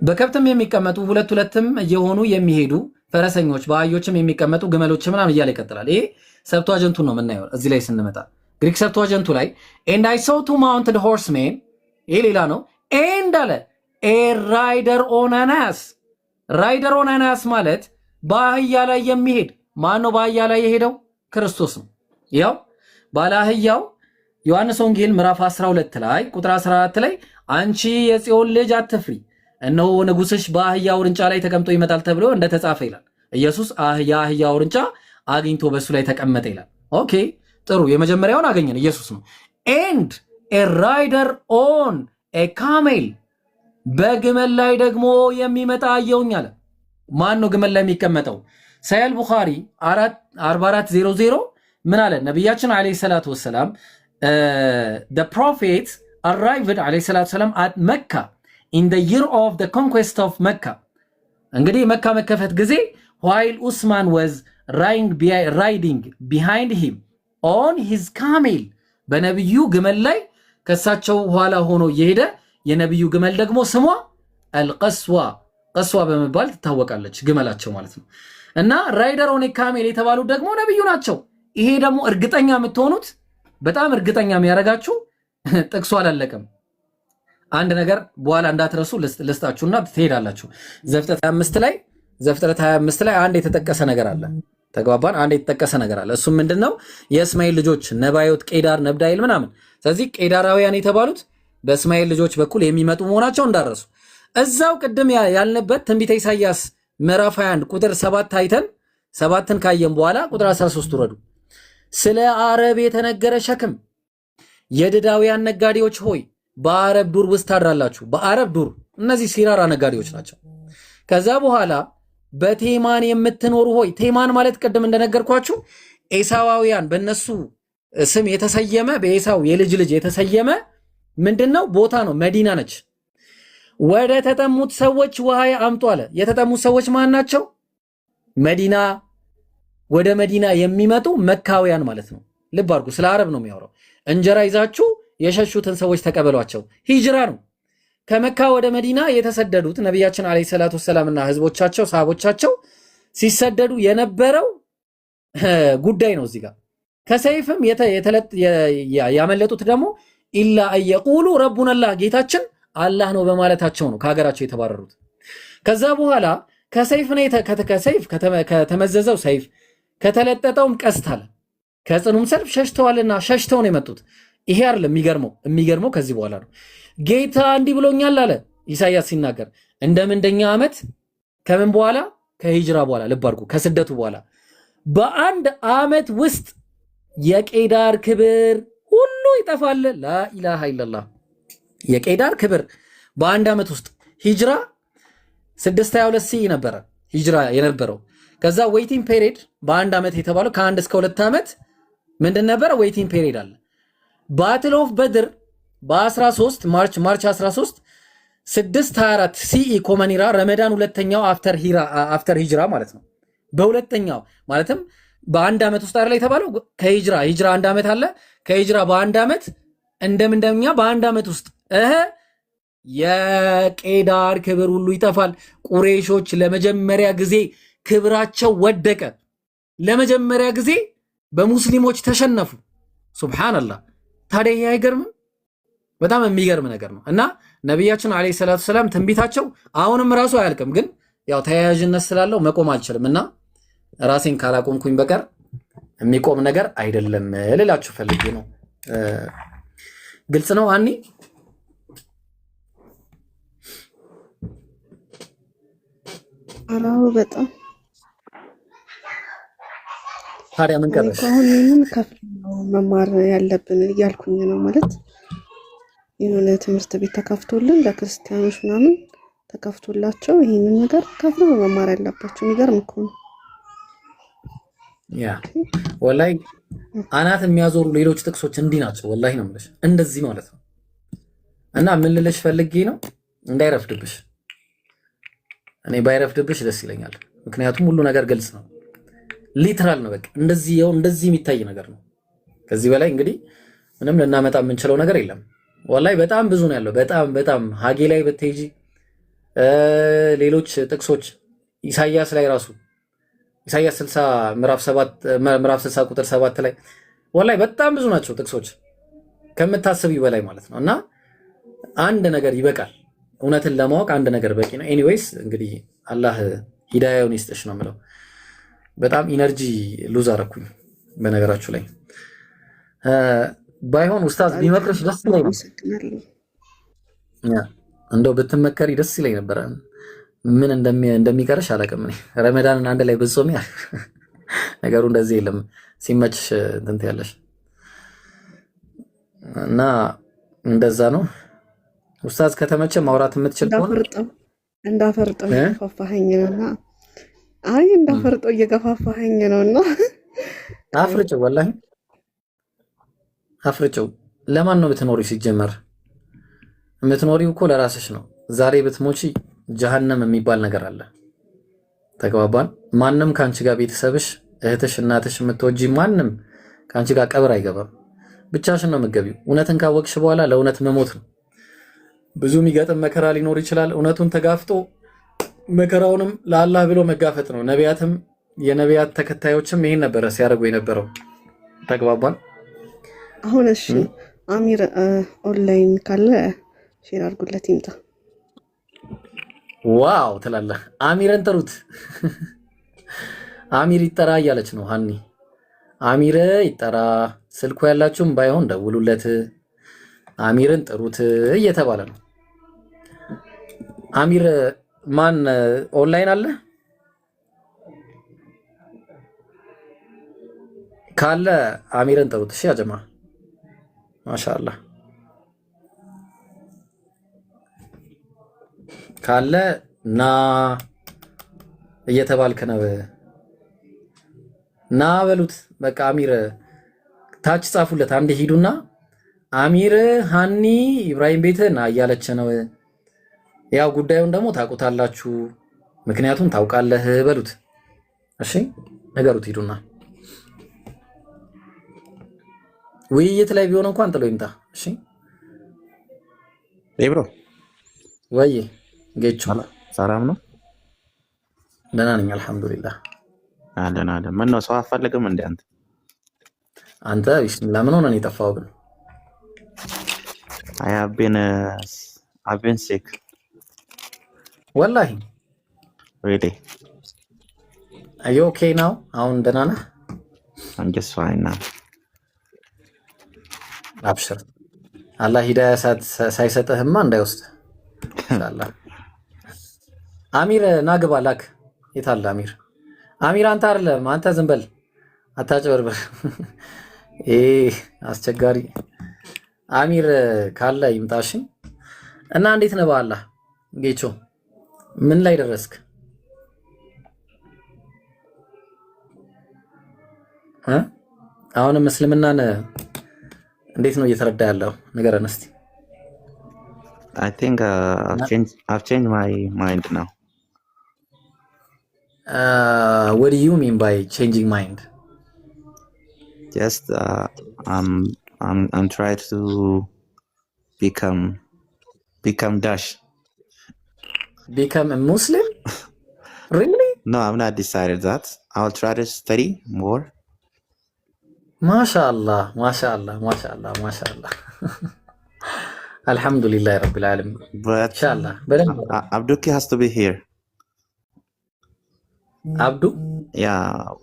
በከብትም የሚቀመጡ ሁለትም እየሆኑ የሚሄዱ ፈረሰኞች፣ በአህዮችም የሚቀመጡ ግመሎች ምናምን እያለ ይቀጥላል። ይሄ ሰብቷጀንቱ ነው የምናየው። እዚህ ላይ ስንመጣ ግሪክ ሰብቷጀንቱ ላይ and I saw two mounted horsemen ይሄ ሌላ ነው። and አለ a rider on an ass። rider on an ass ማለት በአህያ ላይ የሚሄድ ማን ነው? በአህያ ላይ የሄደው ክርስቶስ ነው። ያው ባለ አህያው ዮሐንስ ወንጌል ምዕራፍ 12 ላይ ቁጥር 14 ላይ አንቺ የጽዮን ልጅ አትፍሪ፣ እነሆ ንጉሥሽ በአህያ ውርንጫ ላይ ተቀምጦ ይመጣል ተብሎ እንደተጻፈ ይላል። ኢየሱስ የአህያ ውርንጫ አግኝቶ በሱ ላይ ተቀመጠ ይላል። ኦኬ ጥሩ፣ የመጀመሪያውን አገኘን፣ ኢየሱስ ነው። ኤንድ ኤ ራይደር ኦን ኤ ካሜል፣ በግመል ላይ ደግሞ የሚመጣ አየሁኝ አለ። ማን ነው ግመል ላይ የሚቀመጠው? ሳሂህ ቡኻሪ 4400 ምን አለ? ነቢያችን ዓለይሂ ሰላቱ ወሰላም the prophet arrived ዓለይሂ ሰላቱ ወሰላም at Mecca in the year of the conquest of Mecca። እንግዲህ መካ መከፈት ጊዜ while Usman was riding behind him on his camel፣ በነብዩ ግመል ላይ ከሳቸው ኋላ ሆኖ እየሄደ የነብዩ ግመል ደግሞ ስሟ አልቀስዋ ቀስዋ በመባል ትታወቃለች፣ ግመላቸው ማለት ነው። እና ራይደር ኦን ካሜል የተባሉት ደግሞ ነብዩ ናቸው። ይሄ ደግሞ እርግጠኛ የምትሆኑት በጣም እርግጠኛ የሚያደርጋችሁ ጥቅሱ አላለቀም። አንድ ነገር በኋላ እንዳትረሱ ልስጣችሁና ትሄዳላችሁ። ዘፍጥረት 25 ላይ አንድ የተጠቀሰ ነገር አለ። ተግባባን? አንድ የተጠቀሰ ነገር አለ። እሱም ምንድነው? የእስማኤል ልጆች ነባዮት፣ ቄዳር፣ ነብዳይል ምናምን። ስለዚህ ቄዳራውያን የተባሉት በእስማኤል ልጆች በኩል የሚመጡ መሆናቸው እንዳረሱ እዛው ቅድም ያልንበት ትንቢተ ኢሳይያስ ምዕራፍ 21 ቁጥር 7 አይተን 7ን ካየን በኋላ ቁጥር 13 ወረዱ። ስለ አረብ የተነገረ ሸክም የድዳውያን ነጋዴዎች ሆይ በአረብ ዱር ውስጥ ታድራላችሁ። በአረብ ዱር እነዚህ ሲራራ ነጋዴዎች ናቸው። ከዛ በኋላ በቴማን የምትኖሩ ሆይ፣ ቴማን ማለት ቅድም እንደነገርኳችሁ ኤሳዋውያን በነሱ ስም የተሰየመ በኤሳው የልጅ ልጅ የተሰየመ ምንድነው ቦታ ነው፣ መዲና ነች። ወደ ተጠሙት ሰዎች ውሃ አምጡ አለ። የተጠሙት ሰዎች ማን ናቸው? መዲና ወደ መዲና የሚመጡ መካውያን ማለት ነው። ልብ አድርጉ፣ ስለ አረብ ነው የሚያወራው። እንጀራ ይዛችሁ የሸሹትን ሰዎች ተቀበሏቸው። ሂጅራ ነው። ከመካ ወደ መዲና የተሰደዱት ነቢያችን ዓለይሂ ሰላቱ ወሰላምና ህዝቦቻቸው ሰሃቦቻቸው ሲሰደዱ የነበረው ጉዳይ ነው። እዚህ ጋር ከሰይፍም ያመለጡት ደግሞ ኢላ አየቁሉ ረቡና አላህ፣ ጌታችን አላህ ነው በማለታቸው ነው ከሀገራቸው የተባረሩት። ከዛ በኋላ ከሰይፍ ከተመዘዘው ሰይፍ ከተለጠጠውም ቀስት አለ ከጽኑም ሰልፍ ሸሽተዋልና ሸሽተው ነው የመጡት። ይሄ አይደለም የሚገርመው ከዚህ በኋላ ነው። ጌታ እንዲህ ብሎኛል አለ ኢሳይያስ ሲናገር። እንደምንደኛ ዓመት ከምን በኋላ? ከሂጅራ በኋላ። ልብ አድርጉ፣ ከስደቱ በኋላ በአንድ ዓመት ውስጥ የቄዳር ክብር ሁሉ ይጠፋል። ላኢላሃ ኢላላህ። የቄዳር ክብር በአንድ ዓመት ውስጥ ሂጅራ 622 ሲ ነበረ ሂጅራ የነበረው። ከዛ ዌይቲንግ ፔሪድ በአንድ ዓመት የተባለው ከ1 እስከ 2 ዓመት ምንድን ነበረ? ዌይቲንግ ፔሪድ አለ። ባትል ኦፍ በድር በ13 ማርች 13 624 ሲኢ ኮመኒራ ረመዳን ሁለተኛው አፍተር ሂጅራ ማለት ነው። በሁለተኛው ማለትም በአንድ ዓመት ውስጥ አይደል የተባለው? ከሂጅራ አንድ ዓመት አለ። ከሂጅራ በአንድ ዓመት እንደምንደኛ በአንድ ዓመት ውስጥ የቄዳር ክብር ሁሉ ይጠፋል። ቁሬሾች ለመጀመሪያ ጊዜ ክብራቸው ወደቀ። ለመጀመሪያ ጊዜ በሙስሊሞች ተሸነፉ። ሱብሃንአላህ። ታዲያ ይሄ አይገርምም? በጣም የሚገርም ነገር ነው። እና ነቢያችን ዓለይሂ ሰላቱ ሰላም ትንቢታቸው አሁንም ራሱ አያልቅም፣ ግን ያው ተያያዥነት ስላለው መቆም አልችልም እና ራሴን ካላቆምኩኝ በቀር የሚቆም ነገር አይደለም ልላችሁ ፈልጌ ነው። ግልጽ ነው አኒ? አራው በጣም ታዲያ ምን ቀረሽ? አሁን ምን ከፍል ነው መማር ያለብን እያልኩኝ ነው። ማለት የሆነ ትምህርት ቤት ተከፍቶልን ለክርስቲያኖች ምናምን ተከፍቶላቸው ይሄንን ነገር ከፍል መማር ያለባቸው የሚገርም እኮ ነው። ያ ወላሂ አናት የሚያዞሩ ሌሎች ጥቅሶች እንዲህ ናቸው። ወላሂ ነው የምልሽ፣ እንደዚህ ማለት ነው። እና ምን ልልሽ ፈልጌ ነው እንዳይረፍድብሽ። እኔ ባይረፍድብሽ ደስ ይለኛል፣ ምክንያቱም ሁሉ ነገር ግልጽ ነው። ሊትራል ነው። በቃ እንደዚህ የሚታይ ነገር ነው። ከዚህ በላይ እንግዲህ ምንም ልናመጣ የምንችለው ነገር የለም። ወላሂ በጣም ብዙ ነው ያለው። በጣም ሀጌ ላይ ብትሄጂ ሌሎች ጥቅሶች ኢሳይያስ ላይ ራሱ ኢሳይያስ 60 ምዕራፍ 60 ቁጥር 7 ላይ ወላሂ በጣም ብዙ ናቸው ጥቅሶች ከምታስቢው በላይ ማለት ነው። እና አንድ ነገር ይበቃል። እውነትን ለማወቅ አንድ ነገር በቂ ነው። ኤኒዌይስ እንግዲህ አላህ ሂዳያውን ይስጥሽ ነው የምለው። በጣም ኢነርጂ ሉዝ አረኩኝ በነገራችሁ ላይ። ባይሆን ኡስታዝ ቢመክርሽ ደስ ይለኝ እንደው ብትመከሪ ደስ ይለኝ ነበረ። ምን እንደሚቀርሽ አላውቅም። እኔ ረመዳንን አንድ ላይ ብትጾሚ ነገሩ እንደዚህ የለም። ሲመችሽ እንትን ትያለሽ እና እንደዛ ነው። ኡስታዝ ከተመቸ ማውራት የምትችል ከሆነ እንዳፈርጠው እየገፋፋኸኝ ነውና፣ አይ እንዳፈርጠው እየገፋፋኸኝ ነውና አፍርጭው፣ ወላሂ አፍርጭው። ለማን ነው የምትኖሪ? ሲጀመር የምትኖሪው እኮ ለራስሽ ነው። ዛሬ ብትሞቺ ጀሃነም የሚባል ነገር አለ። ተግባባን? ማንም ከአንቺ ጋር ቤተሰብሽ፣ እህትሽ፣ እናትሽ የምትወጂ ማንም ከአንቺ ጋር ቀብር አይገባም። ብቻሽን ነው የምትገቢው። እውነትን ካወቅሽ በኋላ ለእውነት መሞት ነው። ብዙ የሚገጥም መከራ ሊኖር ይችላል። እውነቱን ተጋፍጦ መከራውንም ለአላህ ብሎ መጋፈጥ ነው። ነቢያትም የነቢያት ተከታዮችም ይሄን ነበረ ሲያደርጉ የነበረው። ተግባባን? አሁን እሺ፣ አሚር ኦንላይን ካለ ሼር አድርጉለት ይምጣ። ዋው ትላለህ። አሚርን ጥሩት። አሚር ይጠራ እያለች ነው ሀኒ። አሚር ይጠራ፣ ስልኩ ያላችሁም ባይሆን ደውሉለት፣ አሚርን ጥሩት እየተባለ ነው። አሚር ማን ኦንላይን አለ? ካለ አሚርን ጥሩት። እሺ ያጀማ ማሻአላህ ካለ ና እየተባልክ ነው። ና በሉት በቃ። አሚር ታች ጻፉለት። አንዴ ሂዱና አሚር ሀኒ ኢብራሂም ቤት ና እያለች ነው። ያው ጉዳዩን ደግሞ ታውቁታላችሁ፣ ምክንያቱም ታውቃለህ በሉት። እሺ ነገሩት። ሂዱና ውይይት ላይ ቢሆን እንኳን ጥሎ ይምጣ። እሺ ብሮ ወይ ጌቹ ሰላም ነው? ደህና ነኝ አልሐምዱሊላህ። አለን አለን። ምን ነው ሰው አፈልግም እንዴ አንተ? አንተ ቢስሚላህ ምን ሆነህ ነው የጠፋኸው ግን? I have been sick. ወላሂ Really? Are you okay now? አሁን ደህና ነህ? I'm just fine now. አብሽር። አላህ ሂዳያ ሳይሰጥህማ እንዳይወስድ ኢንሻአላህ። አሚር ናግባ ላክ። የት አለ አሚር? አሚር አንተ አይደለም፣ አንተ ዝም በል አታጭበርበር። አስቸጋሪ። አሚር ካለ ይምጣሽ እና እንዴት ነህ? በአላህ ጌቾ ምን ላይ ደረስክ? አሁንም እስልምናን እንዴት ነው እየተረዳ ያለው? ንገረን እስቲ። I think I've changed my mind now. What do you mean by changing mind? Just I'm trying to become Dash. Become a Muslim? Really? No, I'm not decided that. I'll try to study more. ማሻአላህ ማሻአላህ ማሻአላህ ማሻአላህ። አልሐምዱሊላህ ረብል ዓለሚን። But ኢንሻአላህ በደንብ Abduki has to be here. አብዱ Yeah.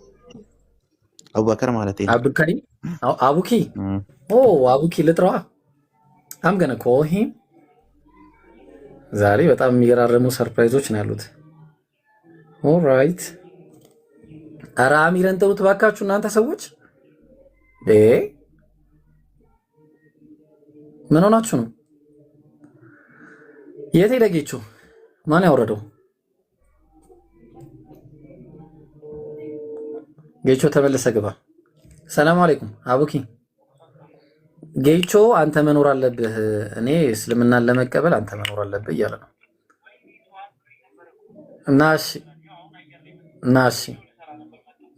Abubakar ማለት ነው። አብዱ ከሪም አቡኪ አቡኪ ልጥራዋ። I'm gonna call him። ዛሬ በጣም የሚገራረሙ ሰርፕራይዞች ነው ያሉት። ኦልራይት። ኧረ አሚረን ተውት ባካችሁ እናንተ ሰዎች። ምን ሆናችሁ ነው? የት ሄደ ጌቹ? ማን ያወረደው? ጌቾ ተመለሰ ግባ። ሰላም አለይኩም አቡኪ። ጌቾ አንተ መኖር አለብህ፣ እኔ እስልምናን ለመቀበል አንተ መኖር አለብህ እያለ ነው። ናሺ ናሺ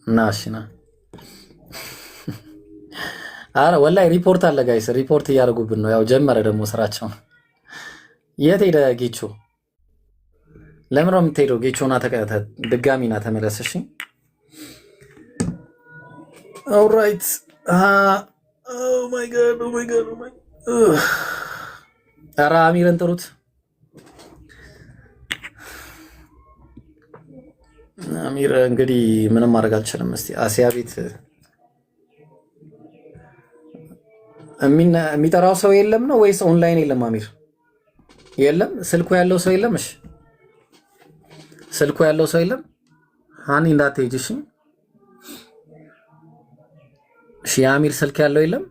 ናሺ ና። አረ ወላሂ ሪፖርት አለ ጋይስ፣ ሪፖርት እያደረጉብን ነው። ያው ጀመረ ደግሞ ስራቸው። የት ሄደ ጌቾ? ለምን ነው የምትሄደው? ጌቾና ድጋሚ ና ተመለስ። እሺ ኦልራይት። ኦ ማይ ጋድ ኦ ማይ ጋድ ኦ ማይ ኧረ አሚርን ጥሩት። አሚር እንግዲህ ምንም ማድረግ አልችልም። እስቲ አሲያ ቤት የሚጠራው ሰው የለም ነው ወይስ ኦንላይን የለም? አሚር የለም። ስልኩ ያለው ሰው የለም? እሺ ስልኩ ያለው ሰው የለም? ሃኒ እንዳትሄጂ እሺ። እሺ የአሚር ስልክ ያለው የለም?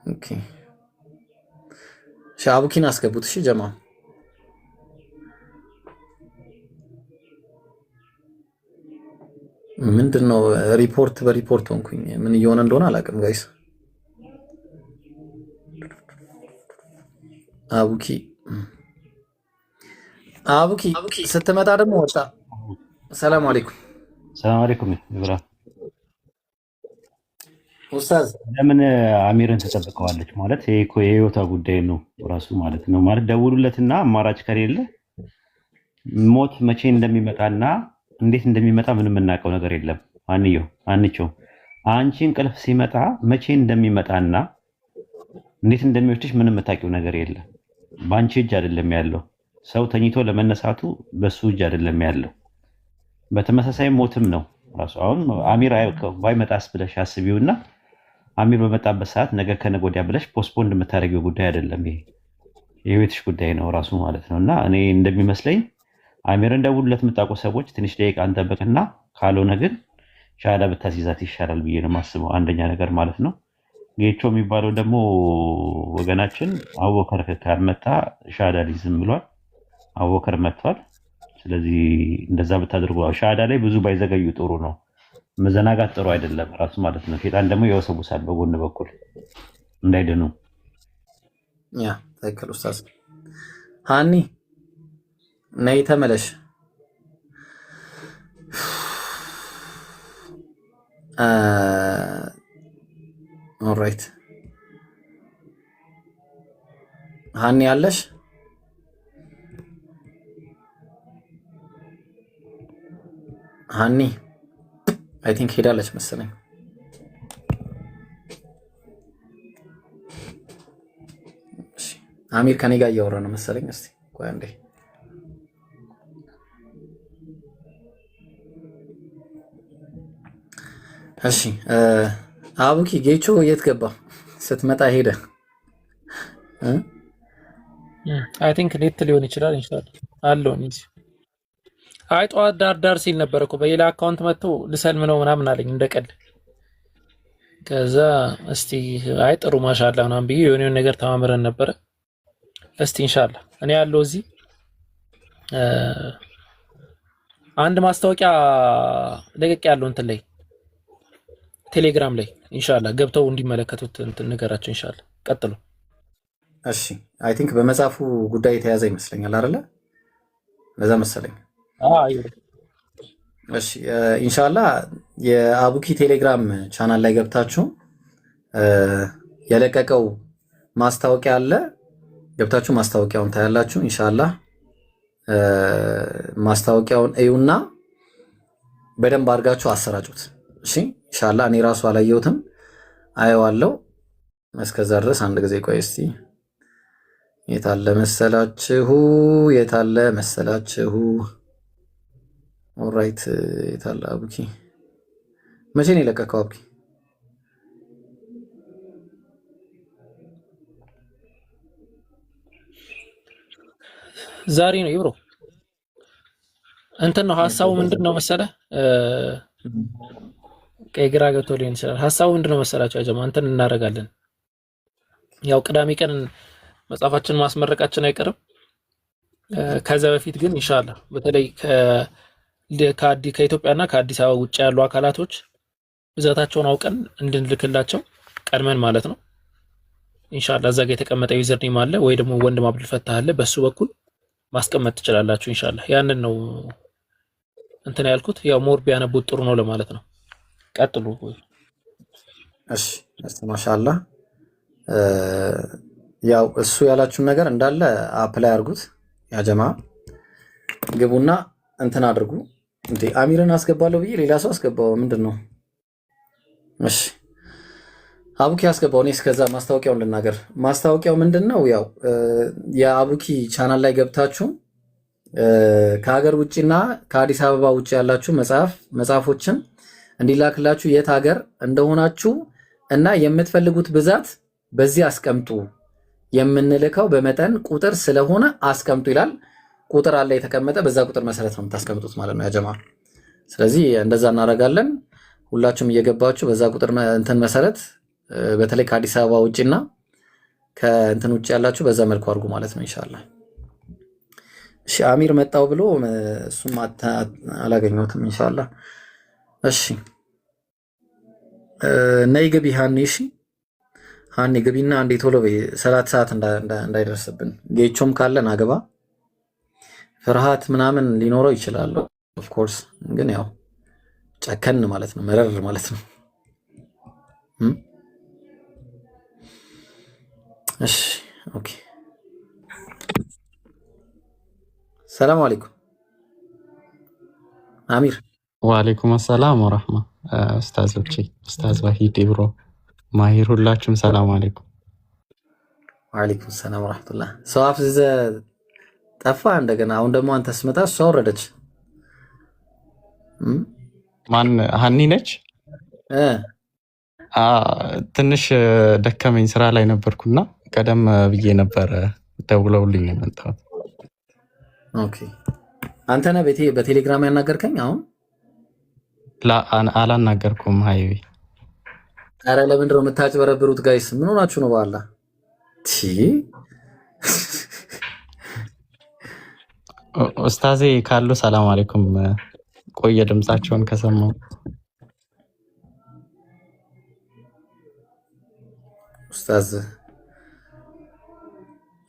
ኦኬ እሺ አቡኪን አስገቡት። እሺ ጀማ ምንድነው? ሪፖርት በሪፖርት ሆንኩኝ። ምን እየሆነ እንደሆነ አላውቅም ጋይስ። አቡኪ ስትመጣ ደግሞ ወጣ። ሰላም አለይኩም። ሰላም አለይኩም ኢብራሂም። ኡስታዝ ለምን አሚርን ተጠብቀዋለች? ማለት ይሄ እኮ የህይወቷ ጉዳይ ነው ራሱ ማለት ነው። ማለት ደውሉለትና አማራጭ ከሌለ ሞት መቼ እንደሚመጣና እንዴት እንደሚመጣ ምንም የምናውቀው ነገር የለም። አንቺው አንቺ እንቅልፍ ሲመጣ መቼ እንደሚመጣና እንዴት እንደሚወስድሽ ምንም የምታውቂው ነገር የለም። በአንቺ እጅ አይደለም ያለው። ሰው ተኝቶ ለመነሳቱ በሱ እጅ አይደለም ያለው። በተመሳሳይ ሞትም ነው ራሱ። አሁን አሚር ባይመጣስ ብለሽ አስቢውና አሚር በመጣበት ሰዓት ነገ ከነገ ወዲያ ብለሽ ፖስትፖንድ የምታደርጊው ጉዳይ አይደለም። ይሄ የቤትሽ ጉዳይ ነው ራሱ ማለት ነው። እና እኔ እንደሚመስለኝ አሚርን ደውሉለት የምታውቁ ሰዎች ትንሽ ደቂቃ እንጠብቅና ካልሆነ ግን ሻሃዳ ብታስይዛት ይሻላል ብዬ ነው የማስበው። አንደኛ ነገር ማለት ነው። ጌቾ የሚባለው ደግሞ ወገናችን አቡበከር ካልመጣ ሻሃዳ ሊዝም ብሏል። አቡበከር መጥቷል። ስለዚህ እንደዛ ብታደርጉ ሻሃዳ ላይ ብዙ ባይዘገዩ ጥሩ ነው። መዘናጋት ጥሩ አይደለም ራሱ ማለት ነው። ሸይጣን ደግሞ ይወሰውሳል በጎን በኩል እንዳይደኑ። ያ ትክክል ኡስታዝ። ሃኒ ነይ ተመለሽ። ኦልራይት ሃኒ አለሽ? ሃኒ አይ ቲንክ ሄዳለች መሰለኝ። እሺ አሚር ከኔ ጋር እያወራ ነው መሰለኝ። እስቲ ቆይ አንዴ። እሺ አቡኪ ጌቾ የት ገባ? ስትመጣ ሄደ። አይ ቲንክ ኔት ሊሆን ይችላል። ኢንሻአላህ አለው እንጂ አይ ጠዋት ዳር ሲል ነበር እኮ በሌላ አካውንት መጥቶ ልሰልም ነው ምናምን አለኝ እንደቀል። ከዛ እስቲ አይ ጥሩ ማሻአላ ምናምን ብዬ የሆነ ነገር ተማምረን ነበረ። እስቲ ኢንሻአላህ እኔ ያለው እዚህ አንድ ማስታወቂያ ለቀቅ ያለው እንትን ላይ ቴሌግራም ላይ ኢንሻአላህ ገብተው እንዲመለከቱት እንትን ነገራቸው። ኢንሻአላህ ቀጥሉ። እሺ አይ ቲንክ በመጽሐፉ ጉዳይ የተያዘ ይመስለኛል አይደለ? ለዛ መሰለኝ። እሺ ኢንሻአላህ የአቡኪ ቴሌግራም ቻናል ላይ ገብታችሁ የለቀቀው ማስታወቂያ አለ። ገብታችሁ ማስታወቂያውን ታያላችሁ። ኢንሻአላህ ማስታወቂያውን እዩና በደንብ አድርጋችሁ አሰራጩት። እሺ ኢንሻአላህ እኔ ራሱ አላየሁትም፣ አየዋለሁ። እስከዛ ድረስ አንድ ጊዜ ቆይ እስቲ የታለ መሰላችሁ? ኦልራይት የታለ አቡኪ? መቼ ነው የለቀቀው አቡኪ? ዛሬ ነው ይብሮ። እንትን ነው ሐሳቡ ምንድነው መሰለህ? ከግራ ገብቶ ሊሆን ይችላል። ሐሳቡ ምንድነው መሰላችሁ? አጀማ እንትን እናደርጋለን። ያው ቅዳሜ ቀን መጽሐፋችን ማስመረቃችን አይቀርም። ከዛ በፊት ግን ኢንሻአላህ በተለይ ከኢትዮጵያና ከአዲስ አበባ ውጭ ያሉ አካላቶች ብዛታቸውን አውቀን እንድንልክላቸው ቀድመን ማለት ነው። ኢንሻአላህ እዛ ጋር የተቀመጠ ዩዘር ኔም አለ ወይ ደግሞ ወንድም አብዱል ፈታህ አለ፣ በሱ በኩል ማስቀመጥ ትችላላችሁ። ኢንሻአላህ ያንን ነው እንትን ያልኩት። ያው ሞር ቢያነቡት ጥሩ ነው ለማለት ነው። ቀጥሉ። እሺ ማሻአላህ። ያው እሱ ያላችሁን ነገር እንዳለ አፕላይ አድርጉት። ያ ጀማ ግቡና እንትን አድርጉ። እንዴ አሚርን አስገባለሁ ብዬ ሌላ ሰው አስገባው። ምንድን ነው? እሺ አቡኪ አስገባው። እኔ እስከዛ ማስታወቂያውን ልናገር። ማስታወቂያው ምንድን ነው? ያው የአቡኪ ቻናል ላይ ገብታችሁ ከሀገር ውጭና ከአዲስ አበባ ውጭ ያላችሁ መጽሐፎችን እንዲላክላችሁ የት ሀገር እንደሆናችሁ እና የምትፈልጉት ብዛት በዚህ አስቀምጡ። የምንልከው በመጠን ቁጥር ስለሆነ አስቀምጡ ይላል። ቁጥር አለ የተቀመጠ፣ በዛ ቁጥር መሰረት ነው የምታስቀምጡት ማለት ነው ያጀማ። ስለዚህ እንደዛ እናደርጋለን። ሁላችሁም እየገባችሁ በዛ ቁጥር እንትን መሰረት በተለይ ከአዲስ አበባ ውጭና ከእንትን ውጭ ያላችሁ በዛ መልኩ አድርጉ ማለት ነው ኢንሻአላህ። እሺ አሚር መጣው ብሎ እሱም አላገኘሁትም ኢንሻአላህ። እሺ ነይ ግቢ ሃኒ። እሺ ሃኒ ግቢና አንዴ ቶሎ በይ፣ ሰላት ሰዓት እንዳይደርስብን። ጌቾም ካለን አገባ። ፍርሃት ምናምን ሊኖረው ይችላል ኦፍ ኮርስ፣ ግን ያው ጨከን ማለት ነው መረር ማለት ነው። እሺ ኦኬ። ሰላም አለይኩም አሚር። ወአለይኩም ሰላም ወራህማ። ኡስታዞቼ ኡስታዝ ዋሂድ ብሮ ማሂር ሁላችሁም ሰላም አለይኩም። ወአለይኩም ሰላም ወራህመቱላህ። ሰው አፍዘ ጠፋ እንደገና። አሁን ደግሞ አንተ ስመጣ እሷ ወረደች። ማን ሀኒ ነች? ትንሽ ደከመኝ፣ ስራ ላይ ነበርኩና ቀደም ብዬ ነበረ ደውለውልኝ ነው የመጣሁት። ኦኬ አንተ ነህ በቴሌግራም ያናገርከኝ? አሁን አላናገርኩም። ሀይዊ ኧረ ለምንድን ነው የምታጭበረብሩት ጋይስ? ምን ሆናችሁ ነው? በኋላ ኡስታዜ ካሉ ሰላም አለይኩም። ቆየ ድምጻቸውን ከሰማው። ኡስታዝ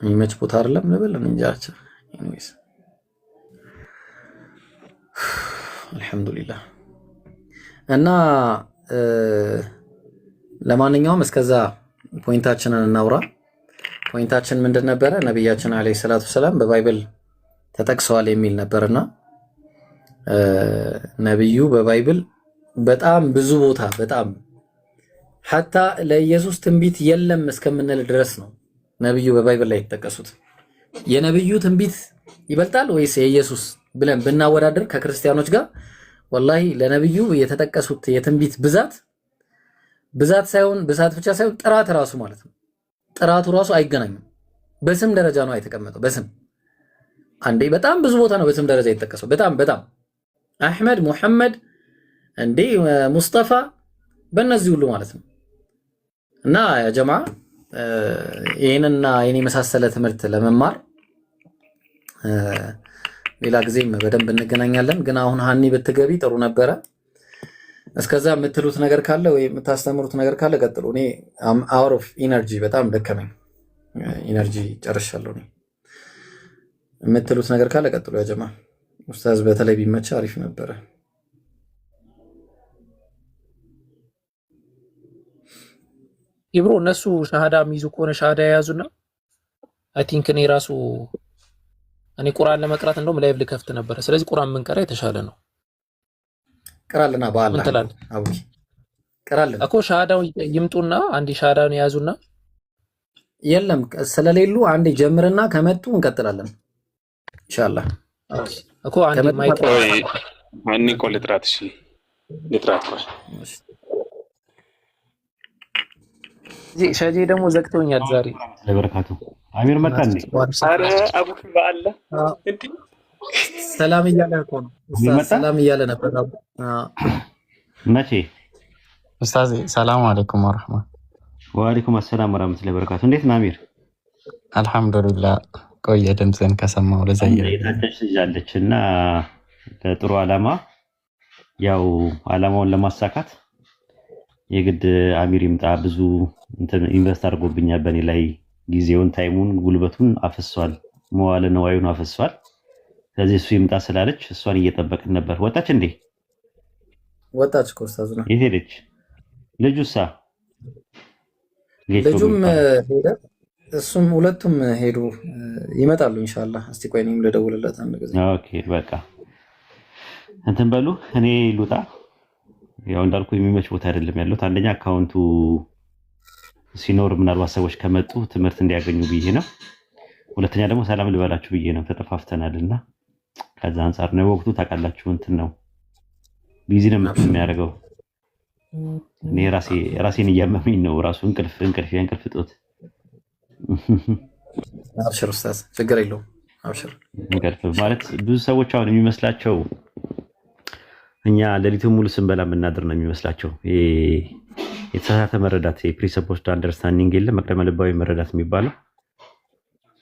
የሚመች ቦታ አይደለም ልበል እንጃች። ኤኒዌይስ አልሐምዱሊላህ። እና ለማንኛውም እስከዛ ፖይንታችንን እናውራ። ፖይንታችን ምንድን ነበረ? ነቢያችን አለይሂ ሰላቱ ሰላም በባይብል ተጠቅሰዋል የሚል ነበርና ነብዩ በባይብል በጣም ብዙ ቦታ በጣም ሐታ ለኢየሱስ ትንቢት የለም እስከምንል ድረስ ነው ነብዩ በባይብል ላይ የተጠቀሱት። የነብዩ ትንቢት ይበልጣል ወይስ የኢየሱስ ብለን ብናወዳደር ከክርስቲያኖች ጋር ወላሂ ለነብዩ የተጠቀሱት የትንቢት ብዛት ሳይሆን ብዛት ብቻ ሳይሆን ጥራት ራሱ ማለት ነው። ጥራቱ ራሱ አይገናኝም። በስም ደረጃ ነው የተቀመጠው። በስም አንዴ በጣም ብዙ ቦታ ነው በስም ደረጃ የተጠቀሰው። በጣም አህመድ፣ ሙሐመድ፣ እንዴ ሙስጠፋ፣ በእነዚህ ሁሉ ማለት ነው። እና ያ ጀማ ይሄንና የኔ መሳሰለ ትምህርት ለመማር ሌላ ጊዜም በደንብ እንገናኛለን። ግን አሁን ሀኒ ብትገቢ ጥሩ ነበረ። እስከዛ የምትሉት ነገር ካለ ወይ የምታስተምሩት ነገር ካለ ቀጥሉ። እኔ አውት ኦፍ ኢነርጂ በጣም ደከመኝ፣ ኢነርጂ ጨርሻለሁ። እኔ የምትሉት ነገር ካለ ቀጥሉ ያ ጀማ። ኡስታዝ በተለይ ቢመቻ አሪፍ ነበረ። ይብሮ እነሱ ሻሃዳ የሚይዙ ከሆነ ሻሃዳ የያዙና አይ ቲንክ እኔ ቁርአን ለመቅራት እንደውም ላይቭ ልከፍት ነበረ። ስለዚህ ቁርአን ምንቀራ የተሻለ ነው። ቅራልና በአላህ አቡኪ ቅራልና እኮ ሻሃዳው ይምጡና አንዴ ሻሃዳውን የያዙና የለም ስለሌሉ አንዴ ጀምርና ከመጡ እንቀጥላለን ኢንሻአላህ። እኮ አንዴ ማይክ ማን እኮ ልጥራት። እሺ ልጥራት ነው። ሸጄ ደግሞ ዘግቶኛል ዛሬ ለበረካቱ አሚር መጣ እንዴ? አረ አቡኪ በአላ እንዴ ሰላም እያለ እኮ ነው ኡስታዝ፣ ሰላም እያለ ነበር። መቼ ኡስታዝ? ሰላም አለይኩም ወራህማ። ወአለይኩም ሰላም ወራህመቱላሂ ወበረካቱ። እንዴት ነው አሚር? አልሐምዱሊላህ። ቆየ ድምፅን ከሰማው ለዘየ የታደች ልጅ አለችና ለጥሩ ዓላማ ያው ዓላማውን ለማሳካት የግድ አሚር ይምጣ። ብዙ ኢንቨስት አድርጎብኛል በእኔ ላይ ጊዜውን፣ ታይሙን፣ ጉልበቱን አፈሷል፣ መዋለ ነዋዩን አፈሷል። ስለዚህ እሱ ይምጣ ስላለች እሷን እየጠበቅን ነበር። ወጣች እንዴ? ወጣች እኮ ኡስታዝ ነው። የት ሄደች? ልጁሳ? ልጁም ሄደ፣ እሱም ሁለቱም ሄዱ። ይመጣሉ ኢንሻአላህ። እስቲ ቆይ እኔም ልደውልለት አንድ ጊዜ። ኦኬ በቃ እንትን በሉ። እኔ ልውጣ። ያው እንዳልኩ የሚመች ቦታ አይደለም ያለሁት። አንደኛ አካውንቱ ሲኖር ምናልባት ሰዎች ከመጡ ትምህርት እንዲያገኙ ብዬ ነው። ሁለተኛ ደግሞ ሰላም ልበላችሁ ብዬ ነው። ተጠፋፍተናልና ከዛ አንፃር ነው ወቅቱ ታውቃላችሁ እንትን ነው ቢዚ ነው የሚያደርገው። እኔ ራሴን እያመመኝ ነው ራሱ እንቅልፍ ጦት። አብሽር ኡስታዝ ችግር የለውም አብሽር። እንቅልፍ ማለት ብዙ ሰዎች አሁን የሚመስላቸው እኛ ሌሊቱን ሙሉ ስንበላ የምናድር ነው የሚመስላቸው። የተሳሳተ መረዳት የፕሪሰፖዝድ አንደርስታንዲንግ የለ መቅደመ ልባዊ መረዳት የሚባለው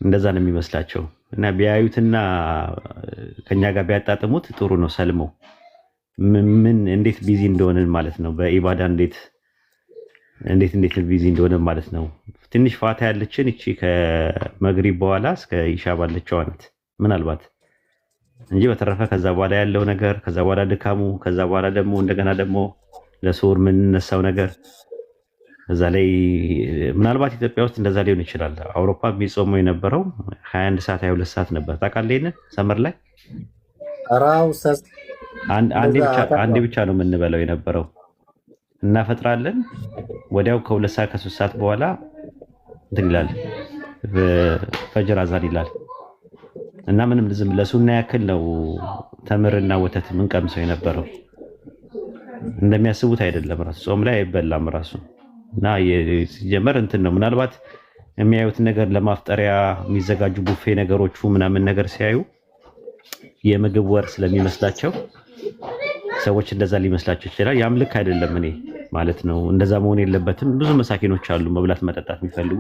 እንደዛ ነው የሚመስላቸው እና ቢያዩትና ከኛ ጋር ቢያጣጥሙት ጥሩ ነው። ሰልመው ምን እንዴት ቢዚ እንደሆነን ማለት ነው። በኢባዳ እንዴት ቢዚ እንደሆነ ማለት ነው። ትንሽ ፋታ ያለችን እቺ ከመግሪብ በኋላ እስከ ኢሻ ባለችው አይነት ምናልባት እንጂ በተረፈ ከዛ በኋላ ያለው ነገር ከዛ በኋላ ድካሙ ከዛ በኋላ ደግሞ እንደገና ደግሞ ለሱር የምንነሳው ነገር እዛ ላይ ምናልባት ኢትዮጵያ ውስጥ እንደዛ ሊሆን ይችላል። አውሮፓ የሚጾመው የነበረው 21 ሰዓት 22 ሰዓት ነበር። ታውቃለህ ይሄን ሰመር ላይ አራው ኡስታዝ አንዴ ብቻ ነው የምንበላው የነበረው። እናፈጥራለን ወዲያው ከ2 ሰዓት ከ3 ሰዓት በኋላ እንትን ይላል ፈጅር አዛን ይላል እና ምንም ዝም ለሱና ያክል ነው ተምርና ወተት ምን ቀምሰው የነበረው። እንደሚያስቡት አይደለም። ራሱ ጾም ላይ አይበላም ራሱ እና ሲጀመር እንትን ነው ምናልባት የሚያዩት ነገር ለማፍጠሪያ የሚዘጋጁ ቡፌ ነገሮቹ ምናምን ነገር ሲያዩ የምግብ ወር ስለሚመስላቸው ሰዎች እንደዛ ሊመስላቸው ይችላል። ያም ልክ አይደለም እኔ ማለት ነው። እንደዛ መሆን የለበትም። ብዙ መሳኪኖች አሉ መብላት መጠጣት የሚፈልጉ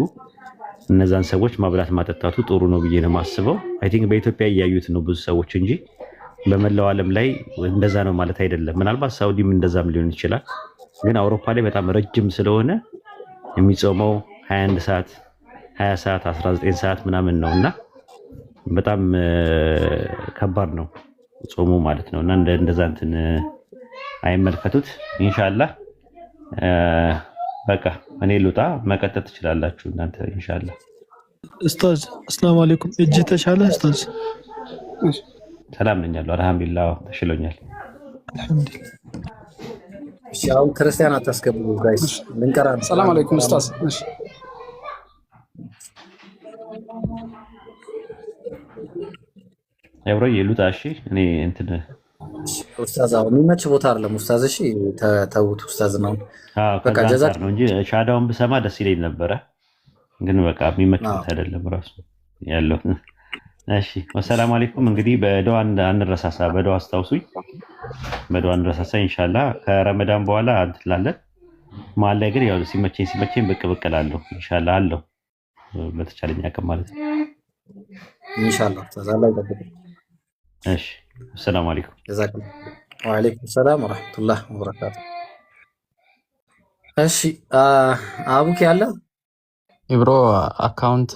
እነዛን ሰዎች ማብላት ማጠጣቱ ጥሩ ነው ብዬ ነው የማስበው። አይ ቲንክ በኢትዮጵያ እያዩት ነው ብዙ ሰዎች እንጂ በመላው ዓለም ላይ እንደዛ ነው ማለት አይደለም። ምናልባት ሳውዲም እንደዛም ሊሆን ይችላል። ግን አውሮፓ ላይ በጣም ረጅም ስለሆነ የሚጾመው 21 ሰዓት 20 ሰዓት 19 ሰዓት ምናምን ነውና በጣም ከባድ ነው ጾሙ ማለት ነውና እንደዛ እንትን አይመልከቱት። ኢንሻአላህ በቃ እኔ ልውጣ፣ መቀጠል ትችላላችሁ እናንተ ኢንሻአላህ። ኡስታዝ አሰላሙ አለይኩም። እጅ ተሻለ ኡስታዝ? ሰላም ነኝ አልሐምዱሊላህ። አልሐምዱሊላህ ተሽሎኛል። አልሐምዱሊላህ። እሺ አሁን ክርስቲያን አታስገቡ ጋይስ ልንቀራ። ሰላም አለይኩም ኡስታዝ። እሺ ያብሮዬ ልውጣ። እሺ እኔ እንትን ኡስታዝ አሁን የሚመች ቦታ አይደለም ኡስታዝ። እሺ ተውት ኡስታዝ ነው። በቃ ጀዛ ነው እንጂ ሻዳውን ብሰማ ደስ ይለኝ ነበረ፣ ግን በቃ የሚመች ቦታ አይደለም ራሱ ያለው። እሺ ወሰላሙ አለይኩም። እንግዲህ በዱዓ አንረሳሳ፣ በዱዓ አስታውሱኝ፣ በዱዓ አንረሳሳ ኢንሻአላህ። ከረመዳን በኋላ እንትላለን መሀል ላይ ግን ያው ሲመቸኝ ብቅ እላለሁ ኢንሻአላህ አለው በተቻለኝ አቅም ማለት ነው ኢንሻአላህ። ተዛላ ይጠብቅ። እሺ ሰላም አለይኩም። ጀዛኩም ወአለይኩም ሰላም ወራህመቱላህ ወበረካቱ። እሺ አቡኪ ያለ ኢብሮ አካውንት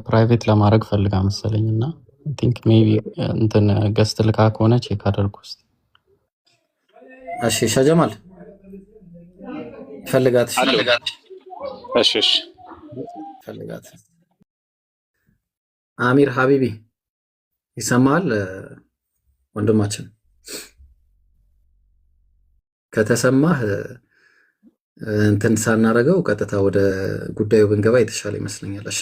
ፕራይቬት ለማድረግ ፈልጋ መሰለኝ እና አይ ቲንክ ሜቢ እንትን ገስት ልካ ከሆነ ቼክ አድርጉ እስቲ። እሺ ሸጀማል ፈልጋት። እሺ ፈልጋት። አሚር ሀቢቢ ይሰማል ወንድማችን? ከተሰማህ እንትን ሳናረገው ቀጥታ ወደ ጉዳዩ ብንገባ የተሻለ ይመስለኛል። እሺ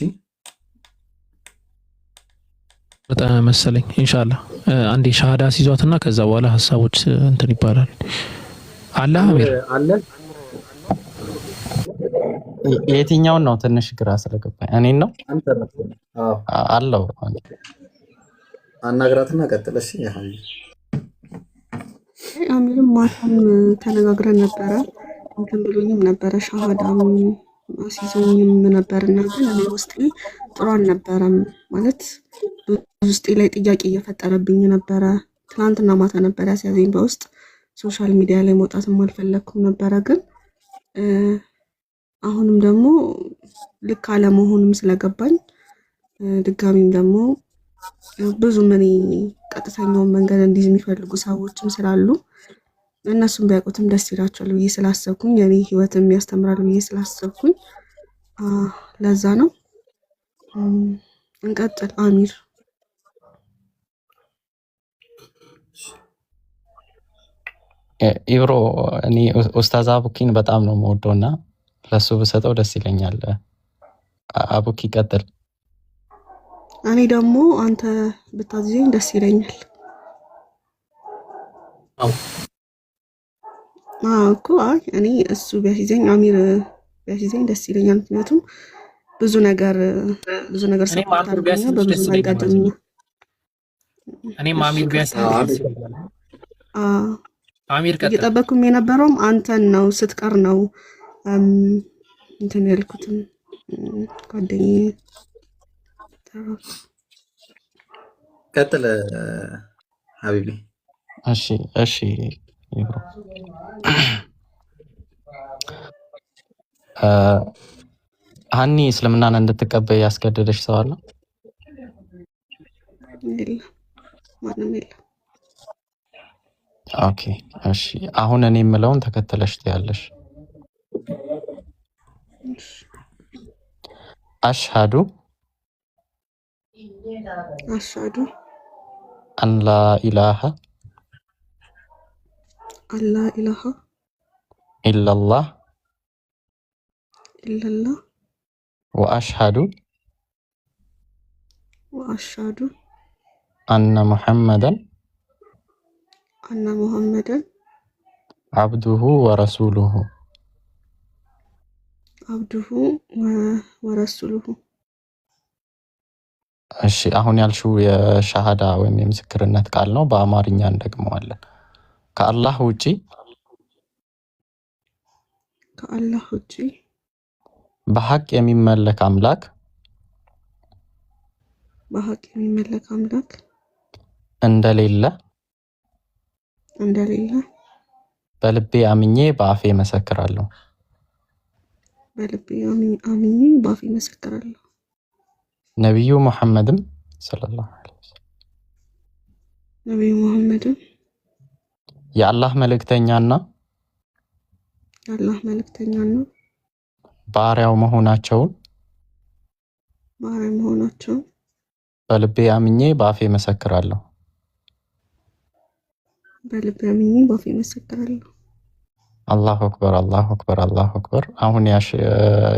በጣም መሰለኝ ኢንሻአላህ አንዴ ሻሃዳ ሲዟትና ከዛ በኋላ ሐሳቦች እንትን ይባላል። አላህ አሚር አለ የትኛውን ነው ትንሽ ግራ ስለገባኝ እኔን ነው አንተ ነው? አዎ አለው አናግራትና ቀጥለሽ። ያህል አሚርም ማታም ተነጋግረን ነበረ እንትን ብሎኝም ነበረ ሻሃዳም አሲዞኝም ነበርና ግን እኔ ውስጤ ጥሩ አልነበረም ማለት ውስጤ ላይ ጥያቄ እየፈጠረብኝ ነበረ። ትናንትና ማታ ነበር ያስያዘኝ በውስጥ ሶሻል ሚዲያ ላይ መውጣትም አልፈለኩም ነበረ። ግን አሁንም ደግሞ ልክ አለመሆኑም ስለገባኝ ድጋሚም ደግሞ ብዙ እኔ ቀጥተኛውን መንገድ እንዲዝ የሚፈልጉ ሰዎችም ስላሉ እነሱም ቢያውቁትም ደስ ይላቸዋል ብዬ ስላሰብኩኝ የኔ ህይወትም ያስተምራል ብዬ ስላሰብኩኝ ለዛ ነው። እንቀጥል አሚር። ኢብሮ እኔ ኡስታዝ አቡኪን በጣም ነው የምወደው እና ለሱ ብሰጠው ደስ ይለኛል። አቡኪ ቀጥል። እኔ ደግሞ አንተ ብታዝዘኝ ደስ ይለኛል። እኮ አይ እኔ እሱ ቢያስይዘኝ አሚር ቢያስይዘኝ ደስ ይለኛል። ምክንያቱም ብዙ ነገር ሰፖርት አድርጎኛል በብዙ መንገድ እኔም አሚር ቢያስይዘኝ ደስ ይለኛል። አሚር ቀጥል። እየጠበኩም የነበረውም አንተን ነው ስትቀር ነው እንትን ያልኩትም ጓደኛዬ ቀጥል ሀቢቢ። እሺ ይብሮ ሀኒ እስልምናን እንድትቀበይ ያስገደደሽ ሰው አለ? የለም፣ ማንም የለም። ኦኬ እሺ። አሁን እኔ የምለውን ተከተለሽ ትያለሽ። አሽሃዱ አን ላ ኢላሃ ኢላላህ ወአሽሃዱ አነ ሙሐመደን አብዱሁ ወረሱሉሁ። እሺ አሁን ያልሽው የሻሃዳ ወይም የምስክርነት ቃል ነው። በአማርኛ እንደግመዋለን። ከአላህ ውጪ በሐቅ የሚመለክ አምላክ እንደሌለ በልቤ አምኜ በአፌ መሰክራለሁ። ነቢዩ ሙሐመድም ሰለላሁ ዐለይሂ ወሰለም የአላህ መልእክተኛና ባሪያው መሆናቸውን በልቤ አምኜ በአፌ መሰክራለሁ። አላሁ አክበር አላሁ አክበር አላሁ አክበር። አሁን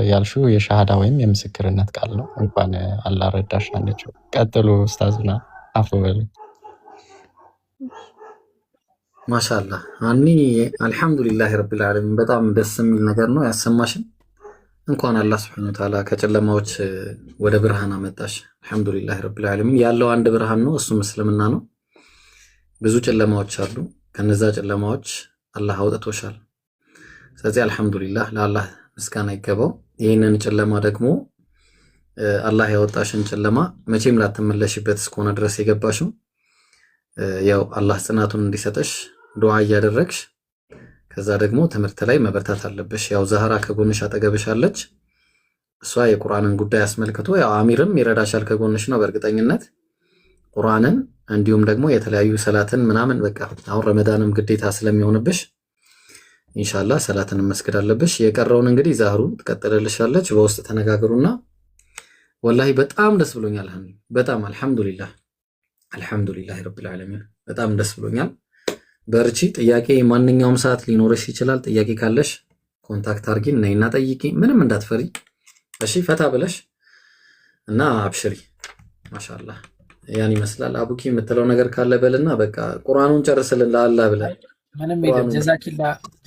ያልሽው የሻሃዳ ወይም የምስክርነት ቃል ነው። እንኳን አላህ ረዳሽ አንቺው። ቀጥሉ ኡስታዝና አፉ በሉ። ማሻአላህ አኒ አልሐምዱሊላህ ረቢል ዓለሚን። በጣም ደስ የሚል ነገር ነው ያሰማሽን። እንኳን አላህ ሱብሓነሁ ወተዓላ ከጨለማዎች ወደ ብርሃን አመጣሽ። አልሐምዱሊላህ ረቢል ዓለሚን። ያለው አንድ ብርሃን ነው፣ እሱም እስልምና ነው። ብዙ ጨለማዎች አሉ፣ ከነዛ ጨለማዎች አላህ አውጥቶሻል። ስለዚህ አልሐምዱሊላህ ለአላህ ምስጋና ይገባው። ይህንን ጨለማ ደግሞ አላህ ያወጣሽን ጨለማ መቼም ላትመለሽበት እስከሆነ ድረስ የገባሽው ያው አላህ ጽናቱን እንዲሰጠሽ ዱዓ እያደረግሽ ከዛ ደግሞ ትምህርት ላይ መበርታት አለብሽ። ያው ዛህራ ከጎንሽ አጠገብሽ አለች። እሷ የቁርአንን ጉዳይ አስመልክቶ ያው አሚርም ይረዳሻል ከጎንሽ ነው በእርግጠኝነት ቁርአንን እንዲሁም ደግሞ የተለያዩ ሰላትን ምናምን በቃ አሁን ረመዳንም ግዴታ ስለሚሆንብሽ ኢንሻአላህ ሰላትን መስገድ አለብሽ። የቀረውን እንግዲህ ዛህሩ ትቀጥልልሻለች። በውስጥ ተነጋገሩና ወላሂ በጣም ደስ ብሎኛል ሀኒ በጣም አልሐምዱሊላህ ረቢል ዓለሚን በጣም ደስ ብሎኛል። በርቺ። ጥያቄ ማንኛውም ሰዓት ሊኖርሽ ይችላል። ጥያቄ ካለሽ ኮንታክት አርጊን ነይና ጠይቂ። ምንም እንዳትፈሪ እሺ። ፈታ ብለሽ እና አብሽሪ። ማሻአላህ ያን ይመስላል። አቡኪ የምትለው ነገር ካለ በልና በቃ ቁርአኑን ጨርስልን ለአላህ ብለን። ምንም የለም።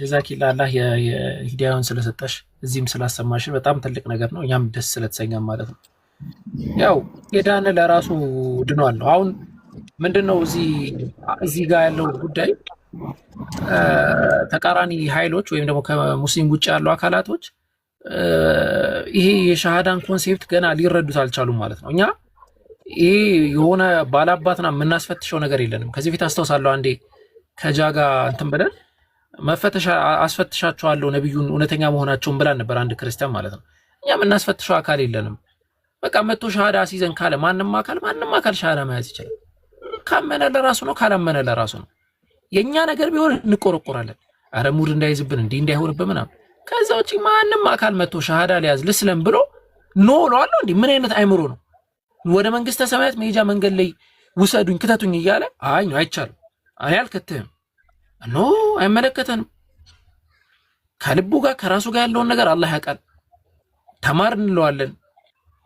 ጀዛኪላ አላህ የሂዳያውን ስለሰጠሽ እዚህም ስላሰማሽ በጣም ትልቅ ነገር ነው። እኛም ደስ ስለተሰኛም ማለት ነው። ያው የዳነ ለራሱ ድኗል ነው። አሁን ምንድነው እዚህ ጋር ያለው ጉዳይ ተቃራኒ ኃይሎች ወይም ደግሞ ከሙስሊም ውጭ ያሉ አካላቶች ይሄ የሻሃዳን ኮንሴፕት ገና ሊረዱት አልቻሉም ማለት ነው። እኛ ይሄ የሆነ ባላባትና የምናስፈትሸው ነገር የለንም። ከዚህ በፊት አስታውሳለሁ አንዴ ከጃጋ እንትን ብለን መፈተሻ አስፈትሻቸዋለሁ ነብዩን እውነተኛ መሆናቸውን ብላን ነበር አንድ ክርስቲያን ማለት ነው። እኛ የምናስፈትሸው አካል የለንም። በቃ መጥቶ ሻሃዳ ሲዘን ካለ ማንም አካል ሻሃዳ መያዝ ይችላል። ካመነ ለራሱ ነው፣ ካላመነ ለራሱ ነው። የኛ ነገር ቢሆን እንቆረቆራለን። አረ ሙድ እንዳይዝብን እንዲህ እንዳይሆንብን ምናምን። ከዛ ውጪ ማንም አካል መጥቶ ሻሃዳ ሊያዝ ልስለም ብሎ ኖ እለዋለሁ። እንዴ ምን አይነት አይምሮ ነው? ወደ መንግስተ ሰማያት መሄጃ መንገድ ላይ ውሰዱኝ ክተቱኝ እያለ አይ ነው አይቻልም፣ እኔ አልከትህም፣ ኖ አይመለከተንም። ከልቡ ጋር ከራሱ ጋር ያለውን ነገር አላህ ያውቃል። ተማር እንለዋለን።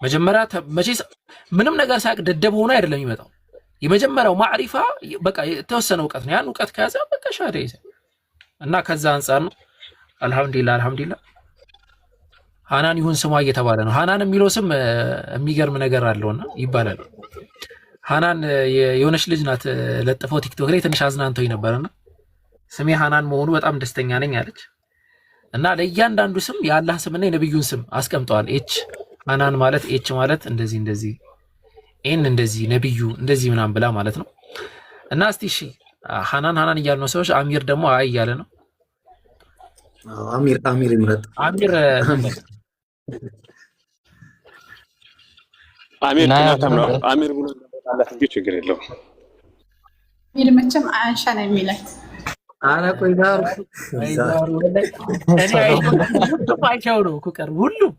መጀመሪያ መቼ ምንም ነገር ሳያውቅ ደደብ ሆኖ አይደለም የሚመጣው። የመጀመሪያው ማዕሪፋ በቃ የተወሰነ እውቀት ነው። ያን እውቀት ከያዘ በቃ ሻሃዳ ይዘ እና ከዛ አንፃር ነው አልহামዱሊላህ ሃናን ይሁን ስሟ እየተባለ ነው። ሃናን የሚለው ስም የሚገርም ነገር አለውና ይባላል። ሃናን የሆነች ልጅ ናት ለጥፈው ቲክቶክ ላይ ትንሽ አዝናንተው ነበርና ስሜ ሃናን መሆኑ በጣም ደስተኛ ነኝ አለች እና ለእያንዳንዱ ስም የአላህ ስምና የነብዩን ስም አስቀምጠዋል። ኤች ሃናን ማለት ኤች ማለት እንደዚህ ኤን እንደዚህ ነብዩ እንደዚህ ምናምን ብላ ማለት ነው። እና እስቲ እሺ ሃናን እያሉ ነው ሰዎች። አሚር ደግሞ አይ እያለ ነው። አሚር ይምረጥ። አሚር አሚር ብሎ አላት እንጂ ችግር የለውም። አሚር መቼም አንሻ ነው የሚላት። አረ ቆይ ዳሩ እኔ አይሻው ነው እኮ ቀር ሁሉም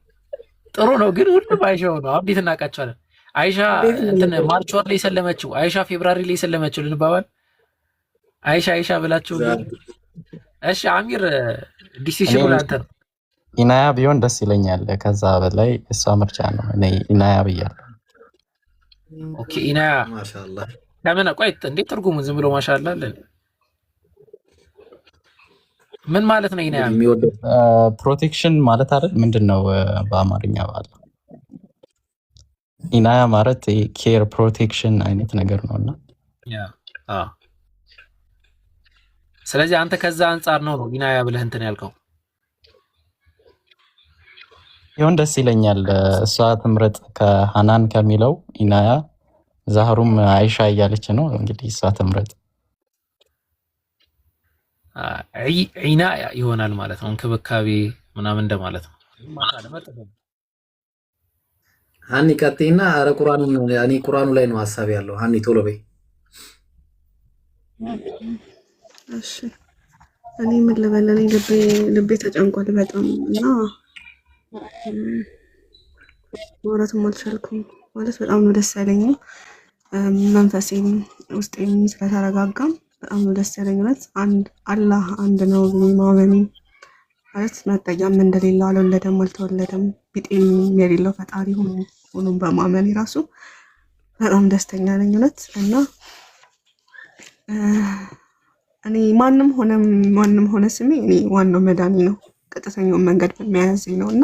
ጥሩ ነው፣ ግን ሁሉም አይሻው ነው። አብዲት እናቃቸዋለን። አይሻ እንትን ማርች ወር ላይ ሰለመችው፣ አይሻ ፌብራሪ ላይ ሰለመችው ልንባባል። አይሻ ብላችሁ። እሺ አሚር ዲሲሽኑ ላንተ ነው። ኢናያ ቢሆን ደስ ይለኛል። ከዛ በላይ እሷ ምርጫ ነው። እኔ ኢናያ ብያለሁ። ኦኬ ኢናያ ማሻአላህ። ለምን ቆይ እንዴት ትርጉሙን ዝም ብሎ ማሻአላህ አለ? ምን ማለት ነው ኢናያ? ፕሮቴክሽን ማለት አይደል? ምንድነው በአማርኛ ባለ ኢናያ ማለት ኬር ፕሮቴክሽን አይነት ነገር ነውና ስለዚህ አንተ ከዛ አንፃር ነው ኢናያ ብለህ እንትን ያልከው። ይሁን ደስ ይለኛል። እሷ ትምረጥ ከሃናን ከሚለው ኢናያ። ዛህሩም አይሻ እያለች ነው እንግዲህ እሷ ትምረጥ። ኢናያ ይሆናል ማለት ነው። እንክብካቤ ምናምን እንደማለት ነው። ሃኒ ቀጥይና። አረ ቁርአኑን እኔ ቁርአኑ ላይ ነው ሐሳብ ያለው። ሃኒ ቶሎ በይ። እሺ እኔ ምን ልበል? እኔ ልቤ ተጨንቋል በጣም እና ማውራትም አልቻልኩም። ማለት በጣም ነው ደስ ያለኝ። መንፈሴም ውስጤም ስለተረጋጋም በጣም ነው ደስ ያለኝ። ማለት አላህ አንድ ነው ማመኔ ማለት መጠጊያም እንደሌለው አልወለደም አልተወለደም ቢጤም የሌለው ፈጣሪ ሆኖም በማመኔ ራሱ በጣም ደስተኛ ነኝ እውነት። እና እኔ ማንም ሆነ ስሜ እኔ ዋናው መዳኒ ነው፣ ቀጥተኛውን መንገድ በሚያያዘኝ ነው። እና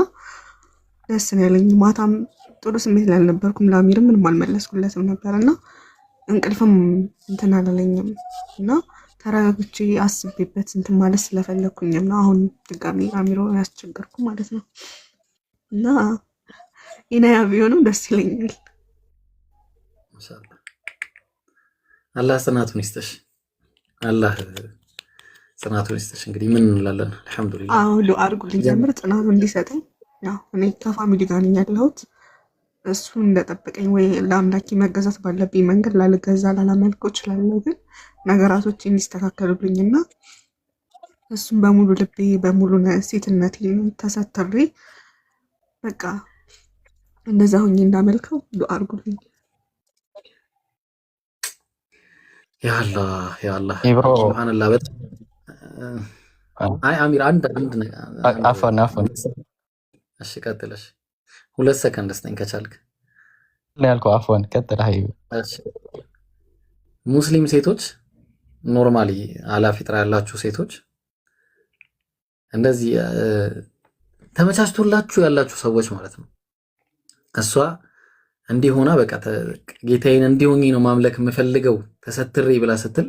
ደስ ነው ያለኝ። ማታም ጥሩ ስሜት ላይ አልነበርኩም። ለአሚርም ምንም አልመለስኩለትም ነበር እና እንቅልፍም እንትን አላለኝም እና ተረጋግቼ አስቤበት እንትን ማለት ስለፈለኩኝም ነው አሁን ድጋሚ አሚሮ ያስቸገርኩ ማለት ነው። እና ኢናያ ቢሆንም ደስ ይለኛል። ማሻአላህ አላህ ጽናቱን ይስጥሽ። አላህ ጽናቱን ይስጥሽ። እንግዲህ ምን እንላለን? አልሐምዱሊላህ። አዎ ዱአ አድርጉልኝ ጀምር ጽናቱን እንዲሰጠኝ። ያው እኔ ከፋሚሊ ጋር ነኝ ያለሁት። እሱ እንደጠበቀኝ ወይ ለአምላኬ መገዛት ባለብኝ መንገድ ላልገዛ ላላመልከው እችላለሁ፣ ግን ነገራቶች እንዲስተካከሉልኝና እሱም በሙሉ ልቤ በሙሉ ሴትነቴ ተሰትሬ በቃ እንደዛ ሆኜ እንዳመልከው ዱአ አድርጉልኝ። ያአላህ ኢብሮ ሱብሃንአላህ። አይ አሚር አንድ አፈን እሺ ቀጥለሽ 2 ሰከንድ ስጠኝ ከቻልክ ያልከው አፈን ቀጥል። አይ እሺ ሙስሊም ሴቶች ኖርማሊ አላፊጥራ ያላችሁ ሴቶች እንደዚህ ተመቻችቶላችሁ ያላችሁ ሰዎች ማለት ነው። እሷ እንዲሆና በቃ ጌታዬን እንዲሆኝ ነው ማምለክ የምፈልገው ተሰትሬ ብላ ስትል፣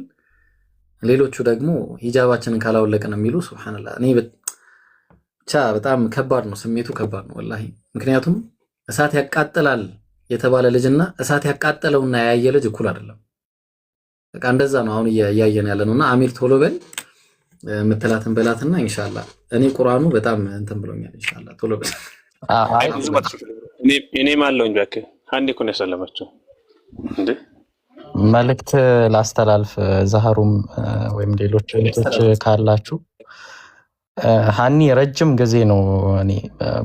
ሌሎቹ ደግሞ ሂጃባችንን ካላወለቅን የሚሉ ሱብሃንአላህ። እኔ ብቻ በጣም ከባድ ነው፣ ስሜቱ ከባድ ነው ወላሂ። ምክንያቱም እሳት ያቃጥላል የተባለ ልጅና እሳት ያቃጠለውና ያየ ልጅ እኩል አይደለም። በቃ እንደዛ ነው አሁን እያየን ያለ ነውና አሚር ቶሎ በል የምትላትን በላትና ኢንሻአላህ። እኔ ቁርአኑ በጣም እንትን ብሎኛል። ኢንሻአላህ ቶሎ በል። እኔም አለውኝ በቃ አንዴ እኮ ነው ያሰለመችው እንዴ። መልእክት ላስተላልፍ። ዛህሩም ወይም ሌሎች ልጆች ካላችሁ ሃኒ ረጅም ጊዜ ነው እኔ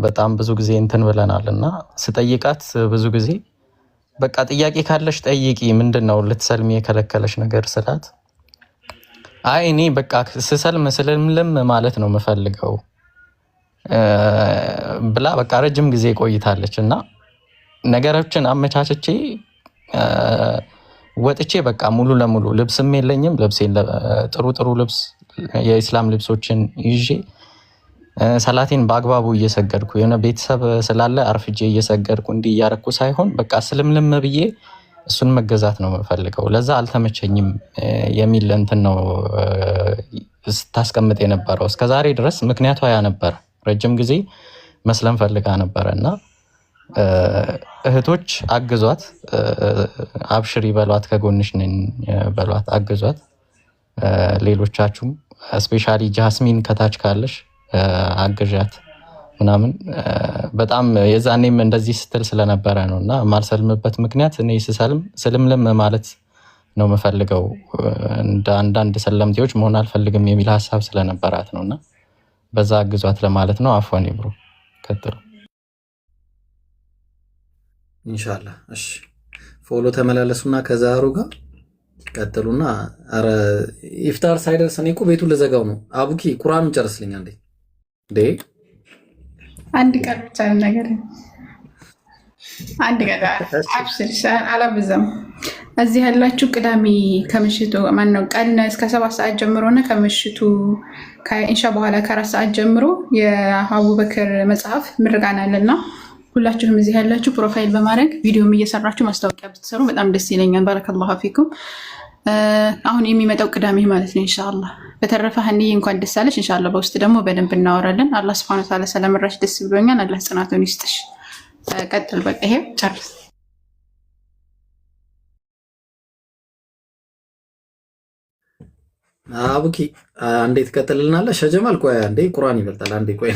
በጣም ብዙ ጊዜ እንትን ብለናልና ስጠይቃት ብዙ ጊዜ በቃ ጥያቄ ካለሽ ጠይቂ፣ ምንድነው ልትሰልሚ የከለከለሽ ነገር ስላት፣ አይ እኔ በቃ ስሰልም ስለምለም ማለት ነው የምፈልገው ብላ በቃ ረጅም ጊዜ ቆይታለች። እና ነገሮችን አመቻችቼ ወጥቼ በቃ ሙሉ ለሙሉ ልብስም የለኝም። ልብሴን ጥሩ ጥሩ ልብስ የኢስላም ልብሶችን ይዤ ሰላቴን በአግባቡ እየሰገድኩ የሆነ ቤተሰብ ስላለ አርፍጄ እየሰገድኩ እንዲህ እያረኩ ሳይሆን በቃ ስልምልም ብዬ እሱን መገዛት ነው የምፈልገው። ለዛ አልተመቸኝም የሚል እንትን ነው ስታስቀምጥ የነበረው እስከዛሬ ድረስ። ምክንያቷ ያ ነበር። ረጅም ጊዜ መስለም ፈልጋ ነበረ እና እህቶች አግዟት፣ አብሽሪ በሏት፣ ከጎንሽ ነኝ በሏት፣ አግዟት። ሌሎቻችሁም ስፔሻሊ ጃስሚን ከታች ካለሽ አግዣት ምናምን። በጣም የዛኔም እንደዚህ ስትል ስለነበረ ነው እና ማልሰልምበት ምክንያት እኔ ስልምልም ማለት ነው የምፈልገው። እንደ አንዳንድ ሰለምቴዎች መሆን አልፈልግም የሚል ሀሳብ ስለነበራት ነው እና በዛ አግዟት ለማለት ነው። አፎን ብሮ ቀጥሉ ኢንሻአላህ። እሺ ፎሎ ተመላለሱና ከዛሩ ጋር ቀጥሉና። አረ ኢፍጣር ሳይደርስ እኔ እኮ ቤቱን ልዘጋው ነው። አቡኪ ቁርአኑን ጨርስልኝ አንዴ። አንድ ቀን ብቻ ነገር አንድ ቀን አብሽር አላብዛም። እዚህ ያላችሁ ቅዳሜ ከምሽቱ ማነው ቀን እስከ 7 ሰዓት ጀምሮ እና ከምሽቱ ከኢንሻ በኋላ ከ4 ሰዓት ጀምሮ የአቡበክር መጽሐፍ ምርቃና አለና ሁላችሁም እዚህ ያላችሁ ፕሮፋይል በማድረግ ቪዲዮም እየሰራችሁ ማስታወቂያ ብትሰሩ በጣም ደስ ይለኛል። ባረከላሁ ፊኩም። አሁን የሚመጣው ቅዳሜ ማለት ነው ኢንሻአላህ። በተረፈ ሀኒዬ እንኳን ደስ አለሽ። ኢንሻአላህ በውስጥ ደግሞ በደንብ እናወራለን። አላህ Subhanahu Wa Ta'ala ስለመራሽ ደስ ብሎኛል። አላህ ጽናቱን ይስጥሽ። ቀጥል። በቃ ይሄ ጨርስ። አቡኪ አንዴ ትቀጥልልናለህ? ሸጀማል ቆይ አንዴ ቁርአን ይበልጣል። አንዴ ቆይ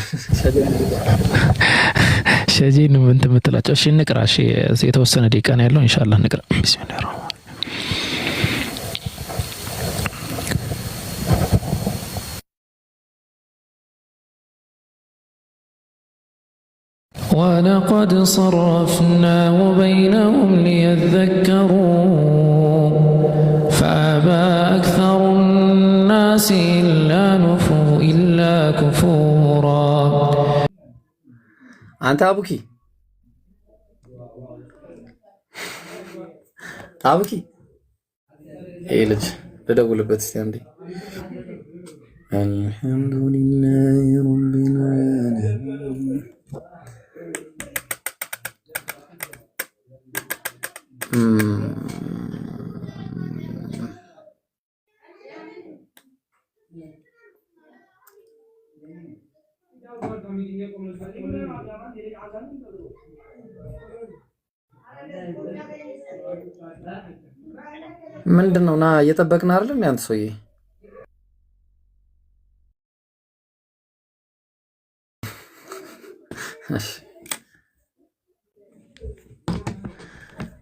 ሸጂን ምን ትምትላቸው? እሺ እንቅራ። እሺ የተወሰነ ደቂቃ ነው ያለው። ኢንሻአላህ እንቅራ። ቢስሚላህ ولقد صرفناه بينهم ليذكروا فأبى أكثر الناس إلا كفورا. أنت أبوكي إيه لج بدأوا لبتستي دي. الحمد لله رب العالمين. ምንድን ነው? ና እየጠበቅን አይደለም ያንተ ሰውዬ።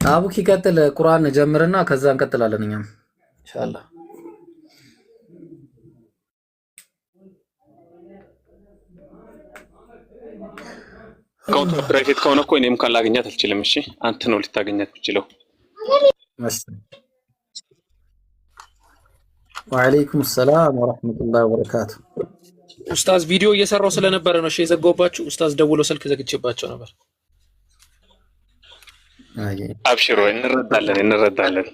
አቡኪ ቀጥል። ቁርአን ጀምርና ከዛ እንቀጥላለን እኛም ኢንሻአላህ። አካውንት ፕራይቬት ከሆነ እኮ እኔም ካላገኛት አልችልም። እሺ አንተ ነው ልታገኛት የምችለው። ወአለይኩም ሰላም ወራህመቱላሂ ወበረካቱ። ኡስታዝ ቪዲዮ እየሰራው ስለነበረ ነው እሺ የዘጋሁባችሁ። ኡስታዝ ደውሎ ስልክ ዘግቼባቸው ነበር። አብሽሮ እንረዳለን።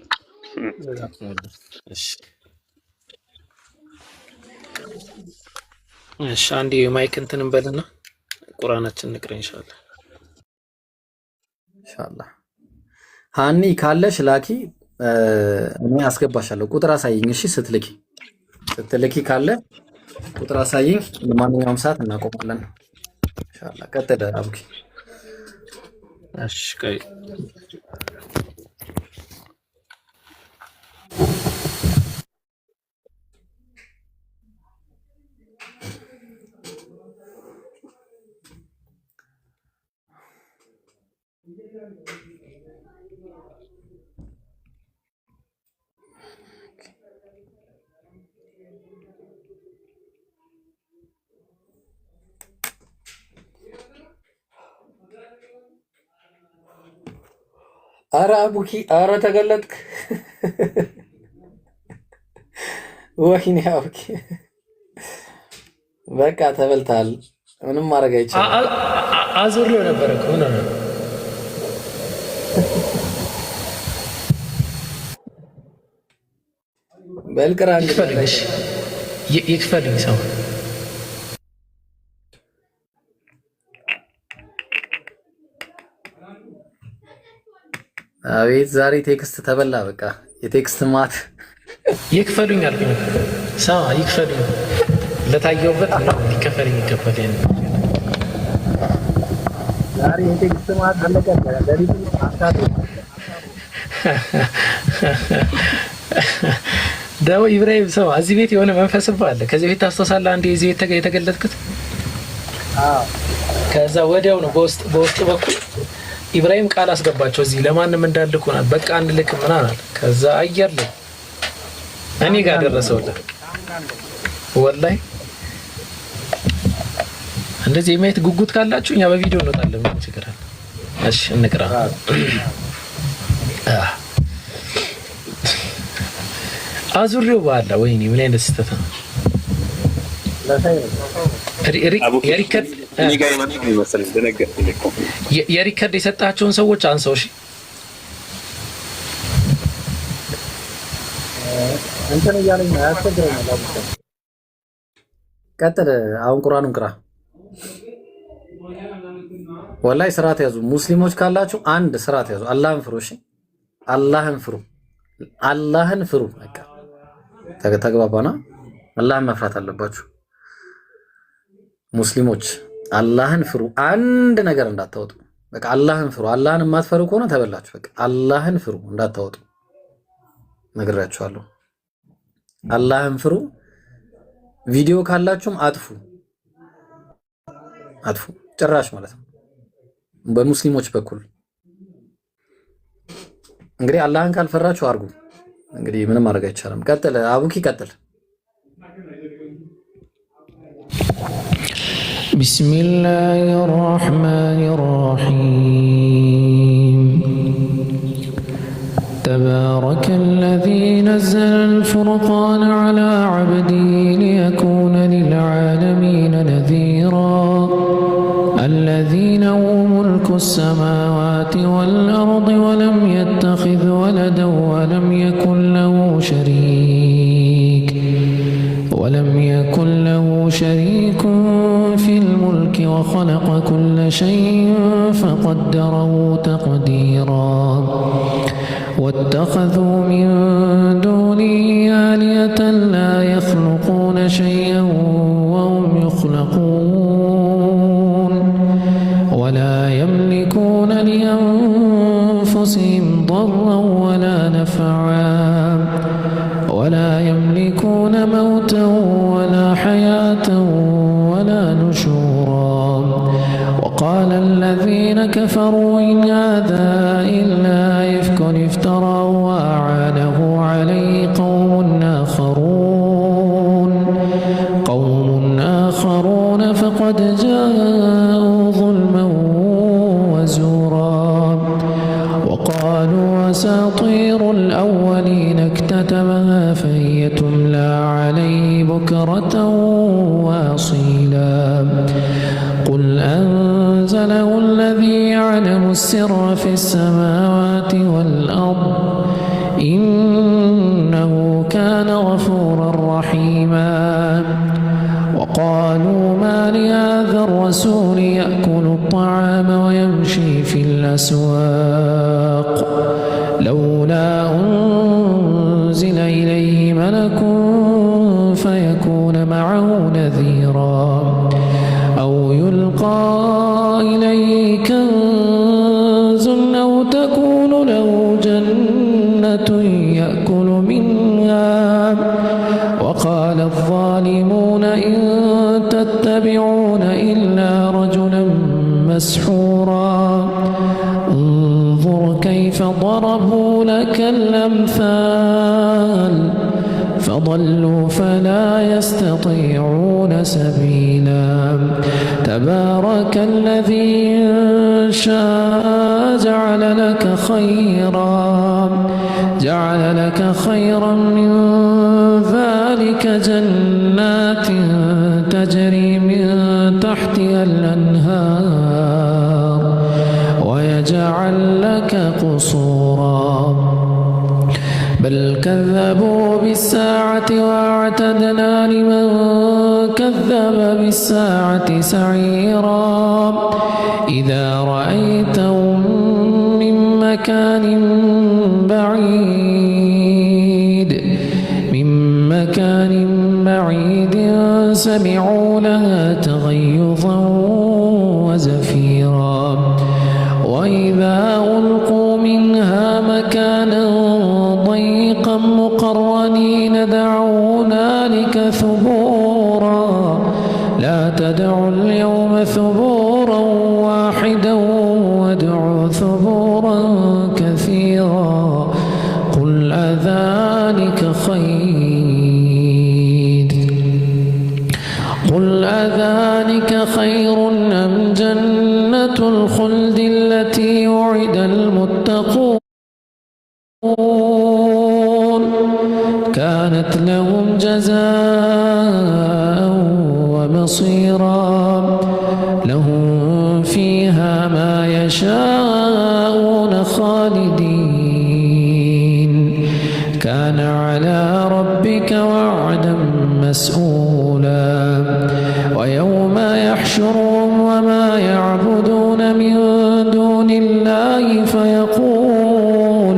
እሺ አንዴ ማይክ እንትን እንበልና ቁርአናችን እንቅር ኢንሻአላህ። ሃኒ ካለሽ ላኪ፣ እኔ አስገባሻለሁ። ቁጥር አሳይኝ እሺ። ስትልኪ ካለ ቁጥር አሳይኝ። ለማንኛውም ሰዓት እናቆማለን ኢንሻአላህ። ቀጥል አቡኪ። እሺ ቆይ አረ አቡኪ አረ ተገለጥክ። ወይኔ አቡኪ በቃ ተበልታል። ምንም ማድረግ አይቻልም። አዙሪው ነበር እኮ ነው። በልቅራ ይክፈልሽ ይክፈልኝ ሰው አቤት ዛሬ ቴክስት ተበላ። በቃ የቴክስት ማት ይክፈሉኝ አልኩኝ። ሰው ይክፈልኝ ለታየውበት ነው ይከፈልኝ ይከፈል ያን ዛሬ የቴክስት ማት አለቀ። ለሪቱ አስታቱ ዳው ኢብራሂም ሰው እዚህ ቤት የሆነ መንፈስም አለ። ከዚህ ቤት ታስተሳለህ አንዴ እዚህ ቤት የተገለጥኩት ከዛ ወዲያው ነው በውስጥ በኩል ኢብራሂም ቃል አስገባቸው እዚህ ለማንም እንዳልኩናል በቃ አንልክ ምናምን ከዛ አየር ላይ እኔ ጋር ደረሰውልህ ወላሂ እንደዚህ የማየት ጉጉት ካላችሁ እኛ በቪዲዮ እንወጣለን ምን ችግር አለ እሺ እንቅራ አዙሪው ባላ ወይኔ ምን አይነት ስተት ነው የሪከርድ እኔ ጋር የመጣው ይመስል ደነገጥኩኝ እኮ የሪከርድ የሰጣቸውን ሰዎች አንሰው እሺ እንትን እያለኝ ነው ያስቸግረኛል ቀጥል አሁን ቁርአኑን ቅራ ወላሂ ስርዓት ያዙ ሙስሊሞች ካላችሁ አንድ ስርዓት ያዙ አላህን ፍሩ እሺ አላህን ፍሩ በቃ ተግባባና አላህን መፍራት አለባችሁ ሙስሊሞች አላህን ፍሩ አንድ ነገር እንዳታወጡ በቃ አላህን ፍሩ አላህን የማትፈሩ ከሆነ ተበላችሁ በቃ አላህን ፍሩ እንዳታወጡ ነግራችኋለሁ አላህን ፍሩ ቪዲዮ ካላችሁም አጥፉ ጭራሽ ማለት ነው በሙስሊሞች በኩል እንግዲህ አላህን ካልፈራችሁ አርጉ እንግዲህ ምንም ማድረግ አይቻልም ቀጥል አቡኪ ቀጥል بسم الله الرحمن الرحيم تبارك الذي نزل الفرقان على عبده ليكون للعالمين نذيرا الذي له ملك السماوات والأرض ولم يتخذ ولدا ولم يكن له شريك في الملك وخلق كل شيء فقدره تقديرا واتخذوا من دونه آلهة لا يخلقون شيئا وهم يخلقون ولا يملكون لأنفسهم ضرا ولا نفعا ولا يملكون موتا ولا حياة ولا نشورا وقال الذين كفروا إن هذا إلا إفك افتراه وأعانه عليه قوم آخرون فقد جاءوا ظلما وزورا وقالوا أساطير الأولين اكتتبها فهي تملى عليه بكرة وأصيلا قل أنزله الذي يعلم السر في السماوات والأرض إنه كان غفورا رحيما وقالوا ما لهذا الرسول يأكل الطعام ويمشي في الأسواق لولا أنزل إليه ملك فيكون معه نذيرا أو يلقى إليه كنز أو تكون له جنة يأكل منها وقال الظالمون إن تتبعون إلا رجلا مسحورا انظر كيف ضربوا لك الأمثال فضلوا فلا يستطيعون سبيلا تبارك الذي إن شاء جعل لك خيرا من ذلك جنات تجري من تحتها الأنهار ويجعل لك قصورا بل كذبوا بالساعة وأعتدنا لمن كذب بالساعة سعيرا إذا رأيتهم من مكان بعيد سمعوا لها تغيظا وزفيرا وإذا ألقوا منها مكانا ضيقا مقرنين دعوا هنالك ثبورا لا تدعوا اليوم ثبورا واحدا وادعوا ثبورا كثيرا قل أذلك خير أم جنة الخلد التي وعد المتقون كانت لهم جزاء ومصيرا لهم فيها ما يشاءون خالدين كان على ربك وعدا مسئولا ويوم يحشرهم وما يعبدون من دون الله فيقول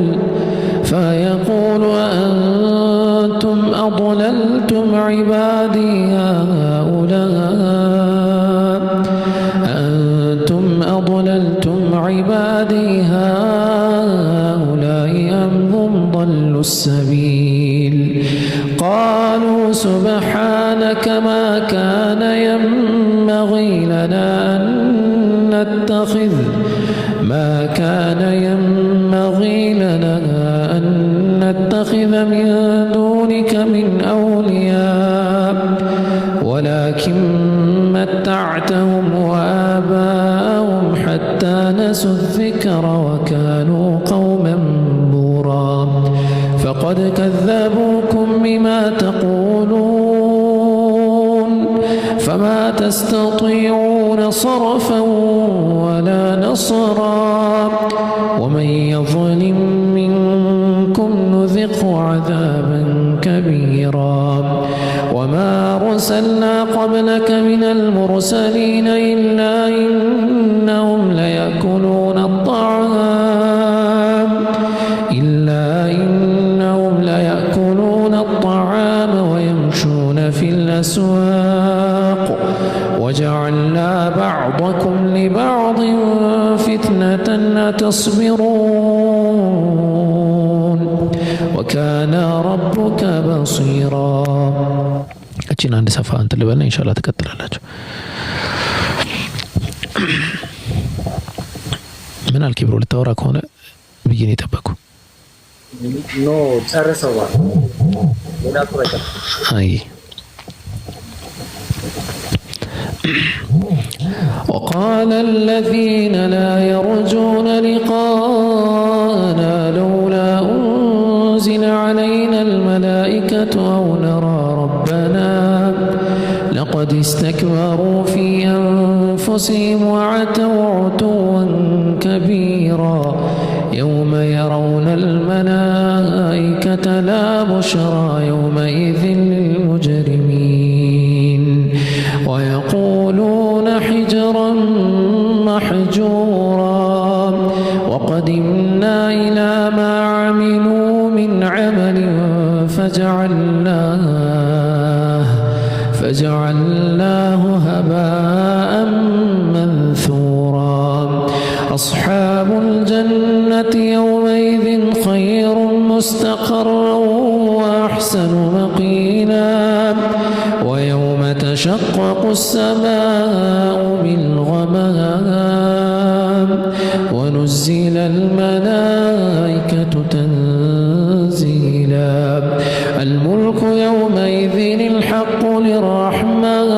أأنتم أضللتم عبادي هؤلاء أم هم ضلوا السبيل قالوا سبحانك ما كان ينبغي لنا أن نتخذ من دونك من أولياء ولكن متعتهم وآباءهم حتى نسوا الذكر وكانوا قوما بورا فقد كذبوكم بما تقولون فما تستطيعون صرفا ولا نصرا ومن يظلم منكم نذقه عذابا كبيرا وما أرسلنا قبلك من المرسلين إلا إنهم ليأكلون الطعام ويمشون في الأسواق وجعلنا بعضكم لبعض فتنة أتصبرون وكان ربك بصيرا እቺን አንድ ሰፋ እንትን ልበልና ኢንሻአላህ ተከተላላችሁ ምን አልክ ብሮ ልታወራ ከሆነ ብዬ ነው የጠበኩ ኖ ጨርሰው ወዳ ቆረጠ አይ وقال الذين لا يرجون لقاءنا لولا أنزل علينا الملائكة أو نرى ربنا لقد استكبروا في أنفسهم وعتوا عتوا كبيرا يوم يرون الملائكة لا بشرى يومئذ للمجرمين ويقولون حجرا محجورا وقدمنا إلى ما عملوا من عمل فجعلناه هباء منثورا أصحاب الجنة يومئذ خير مستقرا وأحسن مقيلا ويوم تشقق السماء بالغمام ونزل الملائكة تنزيلا الملك يومئذ الحق للرحمن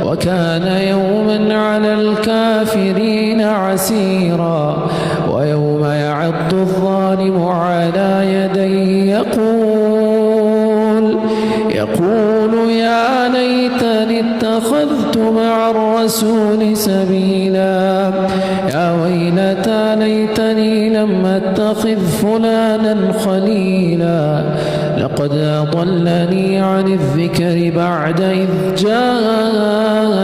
وكان يوما على الكافرين عسيرا ويوم يعض الظالم على يديه يقول يا ليتني اتخذت مع الرسول سبيلا يا ويلتى ليتني لم اتخذ تتخذ فلانا خليلا لقد أضلني عن الذكر بعد إذ جاءني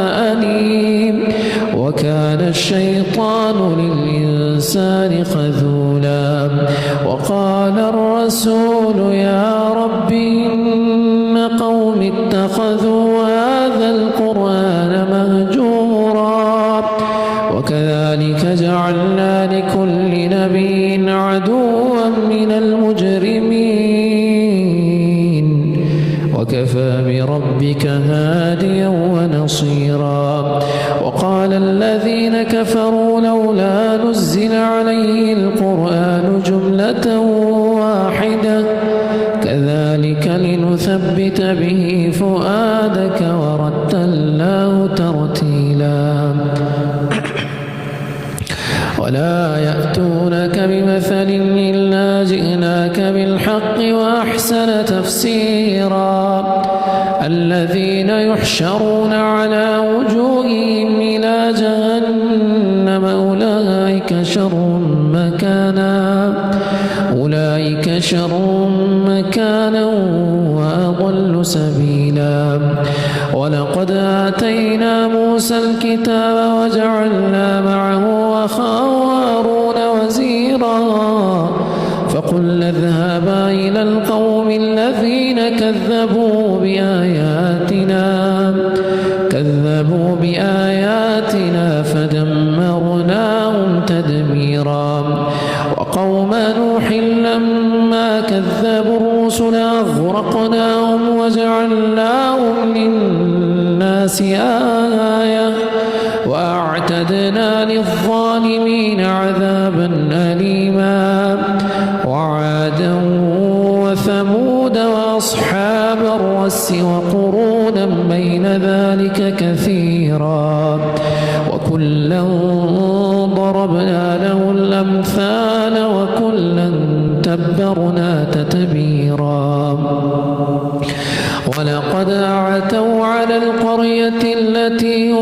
وكان الشيطان للإنسان خذولا وقال الرسول يا رب إن قوم اتخذوا هذا القرآن مهجورا وكذلك جعلنا لكل نبي عدوا من المجرمين وكفى بربك هاديا ونصيرا وقال الذين كفروا لولا نزل عليه القرآن جملة واحدة كذلك لنثبت به فؤادك ورتلناه ترتيلا ولا يأتونك بمثل إلا جئناك بالحق وأحسن تفسيرا الذين يحشرون على وجوههم إلى جهنم أولئك شر مكانا وأضل سبيلا ولقد آتينا موسى الكتاب وجعلنا معه أخاه هارون وزيرا فقلنا اذهبا إلى القوم الذين كذبوا بآياتنا فدمرناهم تدميرا وقوم نوح لما كذبوا الرسل أغرقناهم وجعلناهم للناس آية وأعتدنا للظالمين عذابا أليما وعادا وثمود وأصحاب الرس وقرونا بين ذلك كثيرا وكلا ضربنا له الأمثال وكلا تبرنا تتبيرا ولقد عتوا على القرية التي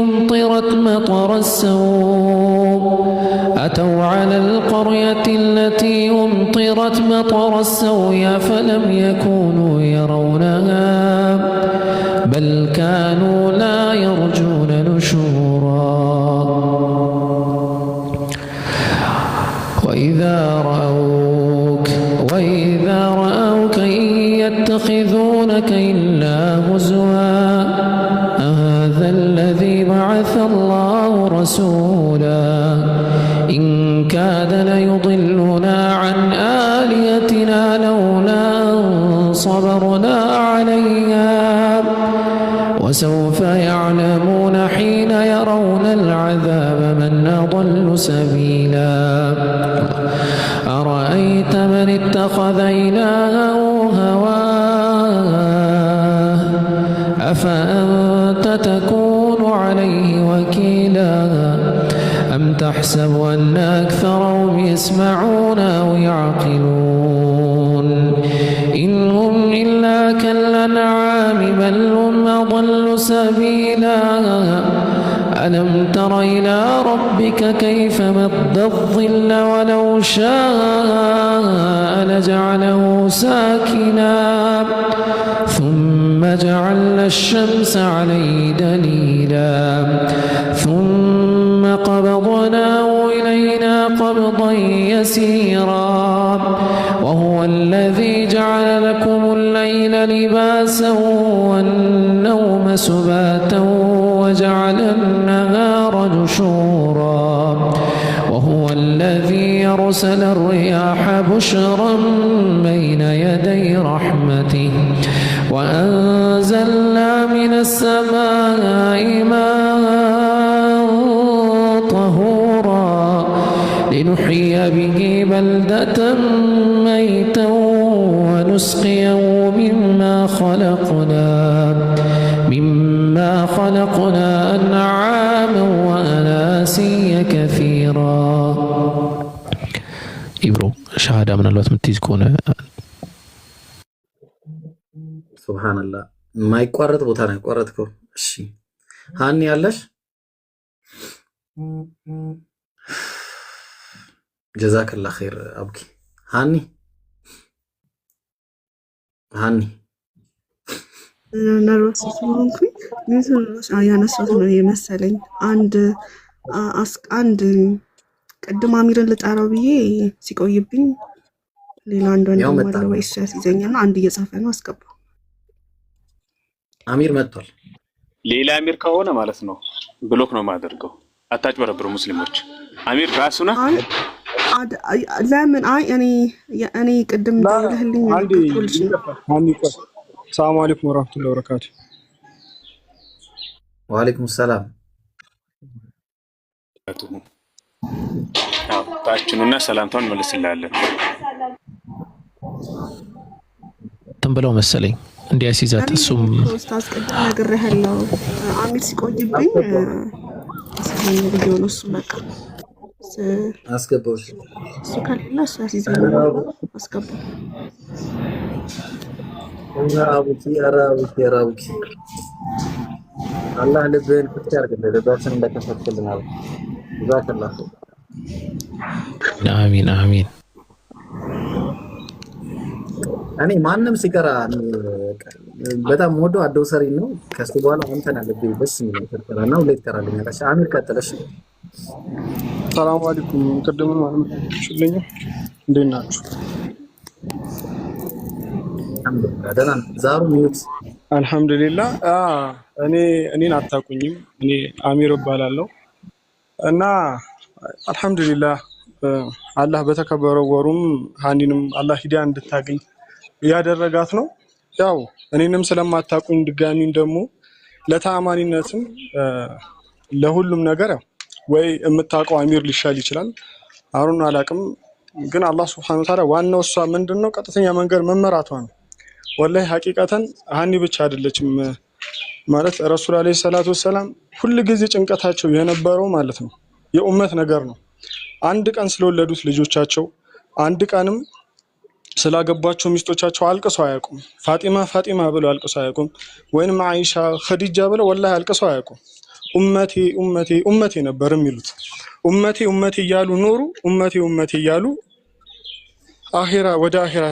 أمطرت مطر السوء فلم يكونوا يرونها بل كانوا لا يرجون نشورا وإذا رأوك إن يتخذونك إلا هزوا أهذا الذي بعث الله رسولا إن كاد ليضلنا عن آلهتنا لولا أن صبرنا عليها وسوف يعلمون حين يرون العذاب من أضل سبيلا أرأيت من اتخذ إلهه هواه أفأنت تكون عليه وكيلا أم تحسب أن أكثرهم يسمعون أو يعقلون إن هم إلا كالأنعام بل هم أضل سبيلا ألم تر إلى ربك كيف مد الظل ولو شاء لجعله ساكنا ثم جعلنا الشمس عليه دليلا ثم قبضناه إلينا قبضا يسيرا وهو الذي جعل لكم الليل لباسا والنوم سباتا وجعل النهار نشورا وهو الذي يرسل الرياح بشرا بين يدي رحمته وأنزلنا من السماء ماء طهورا لنحيي به بلدة ميتا ونسقيه مما خلقنا أنعاما وأناسيا كثيرا. ኢብሮ ሻሃዳ ምናልባት የምትይዝ ከሆነ ሱብሃንአላህ የማይቋረጥ ቦታ ነው ያቋረጥከው። እሺ ሃኒ ያለሽ ጀዛከላ ኸይር አብኪ ሃኒ ነርቨስ ስለሆንኩኝ ያነሳሁት ነው የመሰለኝ። አንድ ቅድም አሚርን ልጠራው ብዬ ሲቆይብኝ ሌላ አንድ ወንድም አለ ወይ እሱ ያስይዘኛል። አንድ እየጻፈ ነው አስገባው። አሚር መጥቷል። ሌላ አሚር ከሆነ ማለት ነው ብሎክ ነው የማደርገው። አታጭበረብሩ ሙስሊሞች። አሚር ራሱ ነው። ለምን እኔ ቅድም ደውለህልኝ ልኩልሽ ነው። ሰላም አለይኩም ወራህመቱላሂ ወበረካቱ። ወአለይኩም ሰላም። ታችኑና ሰላምታውን መልስላለን። ብለው መሰለኝ እንዲያስይዛት እሱም ኡስታዝ ቅድም ነግሬሃለሁ። አሚር ሲቆይብኝ ስለኝ ቪዲዮ ነው እሱ በቃ አስገባው። እሱ ከሌላ እሱ ያስይዘኛል አስገባው። አራቡኪ አላህ ልብህን ፍትህ ያርግልህ። ልባችን እንደከፈትክልን አለ ዛከላህ። አሚን አሚን። እኔ ማንም ሲቀራ በጣም ወዶ አደውሰሪ ነው። ከሱ በኋላ አንተና ልብህ ደስ የሚል ተከራና ሁሌ ተከራለኝ። አሚር ቀጥለሽ። ሰላም አለይኩም። ቅድም ማለት ሽልኝ እንዴት ናችሁ? ደህና ዛሩ ሚዩት አልহামዱሊላህ። እኔን አታውቁኝም። እኔ አሚር እባላለሁ እና አልহামዱሊላህ አላህ በተከበረው ወሩም ሃኒንም አላህ ሂዳያ እንድታገኝ ያደረጋት ነው። ያው እኔንም ስለማታውቁኝ ድጋሚን ደግሞ ለታማኒነትም ለሁሉም ነገር ወይ የምታውቀው አሚር ሊሻል ይችላል። አሩን አላቅም ግን አላህ Subhanahu Wa Ta'ala ዋናው እሷ ምንድነው ቀጥተኛ መንገድ መመራቷ ነው። ወላሂ ሐቂቀተን ሃኒ ብቻ አይደለችም ማለት ረሱል አለይሂ ሰላቱ ወሰለም ሁሉ ጊዜ ጭንቀታቸው የነበረው ማለት ነው የኡመት ነገር ነው። አንድ ቀን ስለወለዱት ልጆቻቸው አንድ ቀንም ስላገባቸው ሚስቶቻቸው አልቅሰው አያውቁም። ፋጢማ ብለው አልቅሰው አያውቁም። ወይንም አይሻ ኸዲጃ ብለው ወላሂ አልቅሰው አያውቁም። ኡመቴ ነበር የሚሉት። ኡመቴ እያሉ ኖሩ። ኡመቴ እያሉ ወደ አኺራ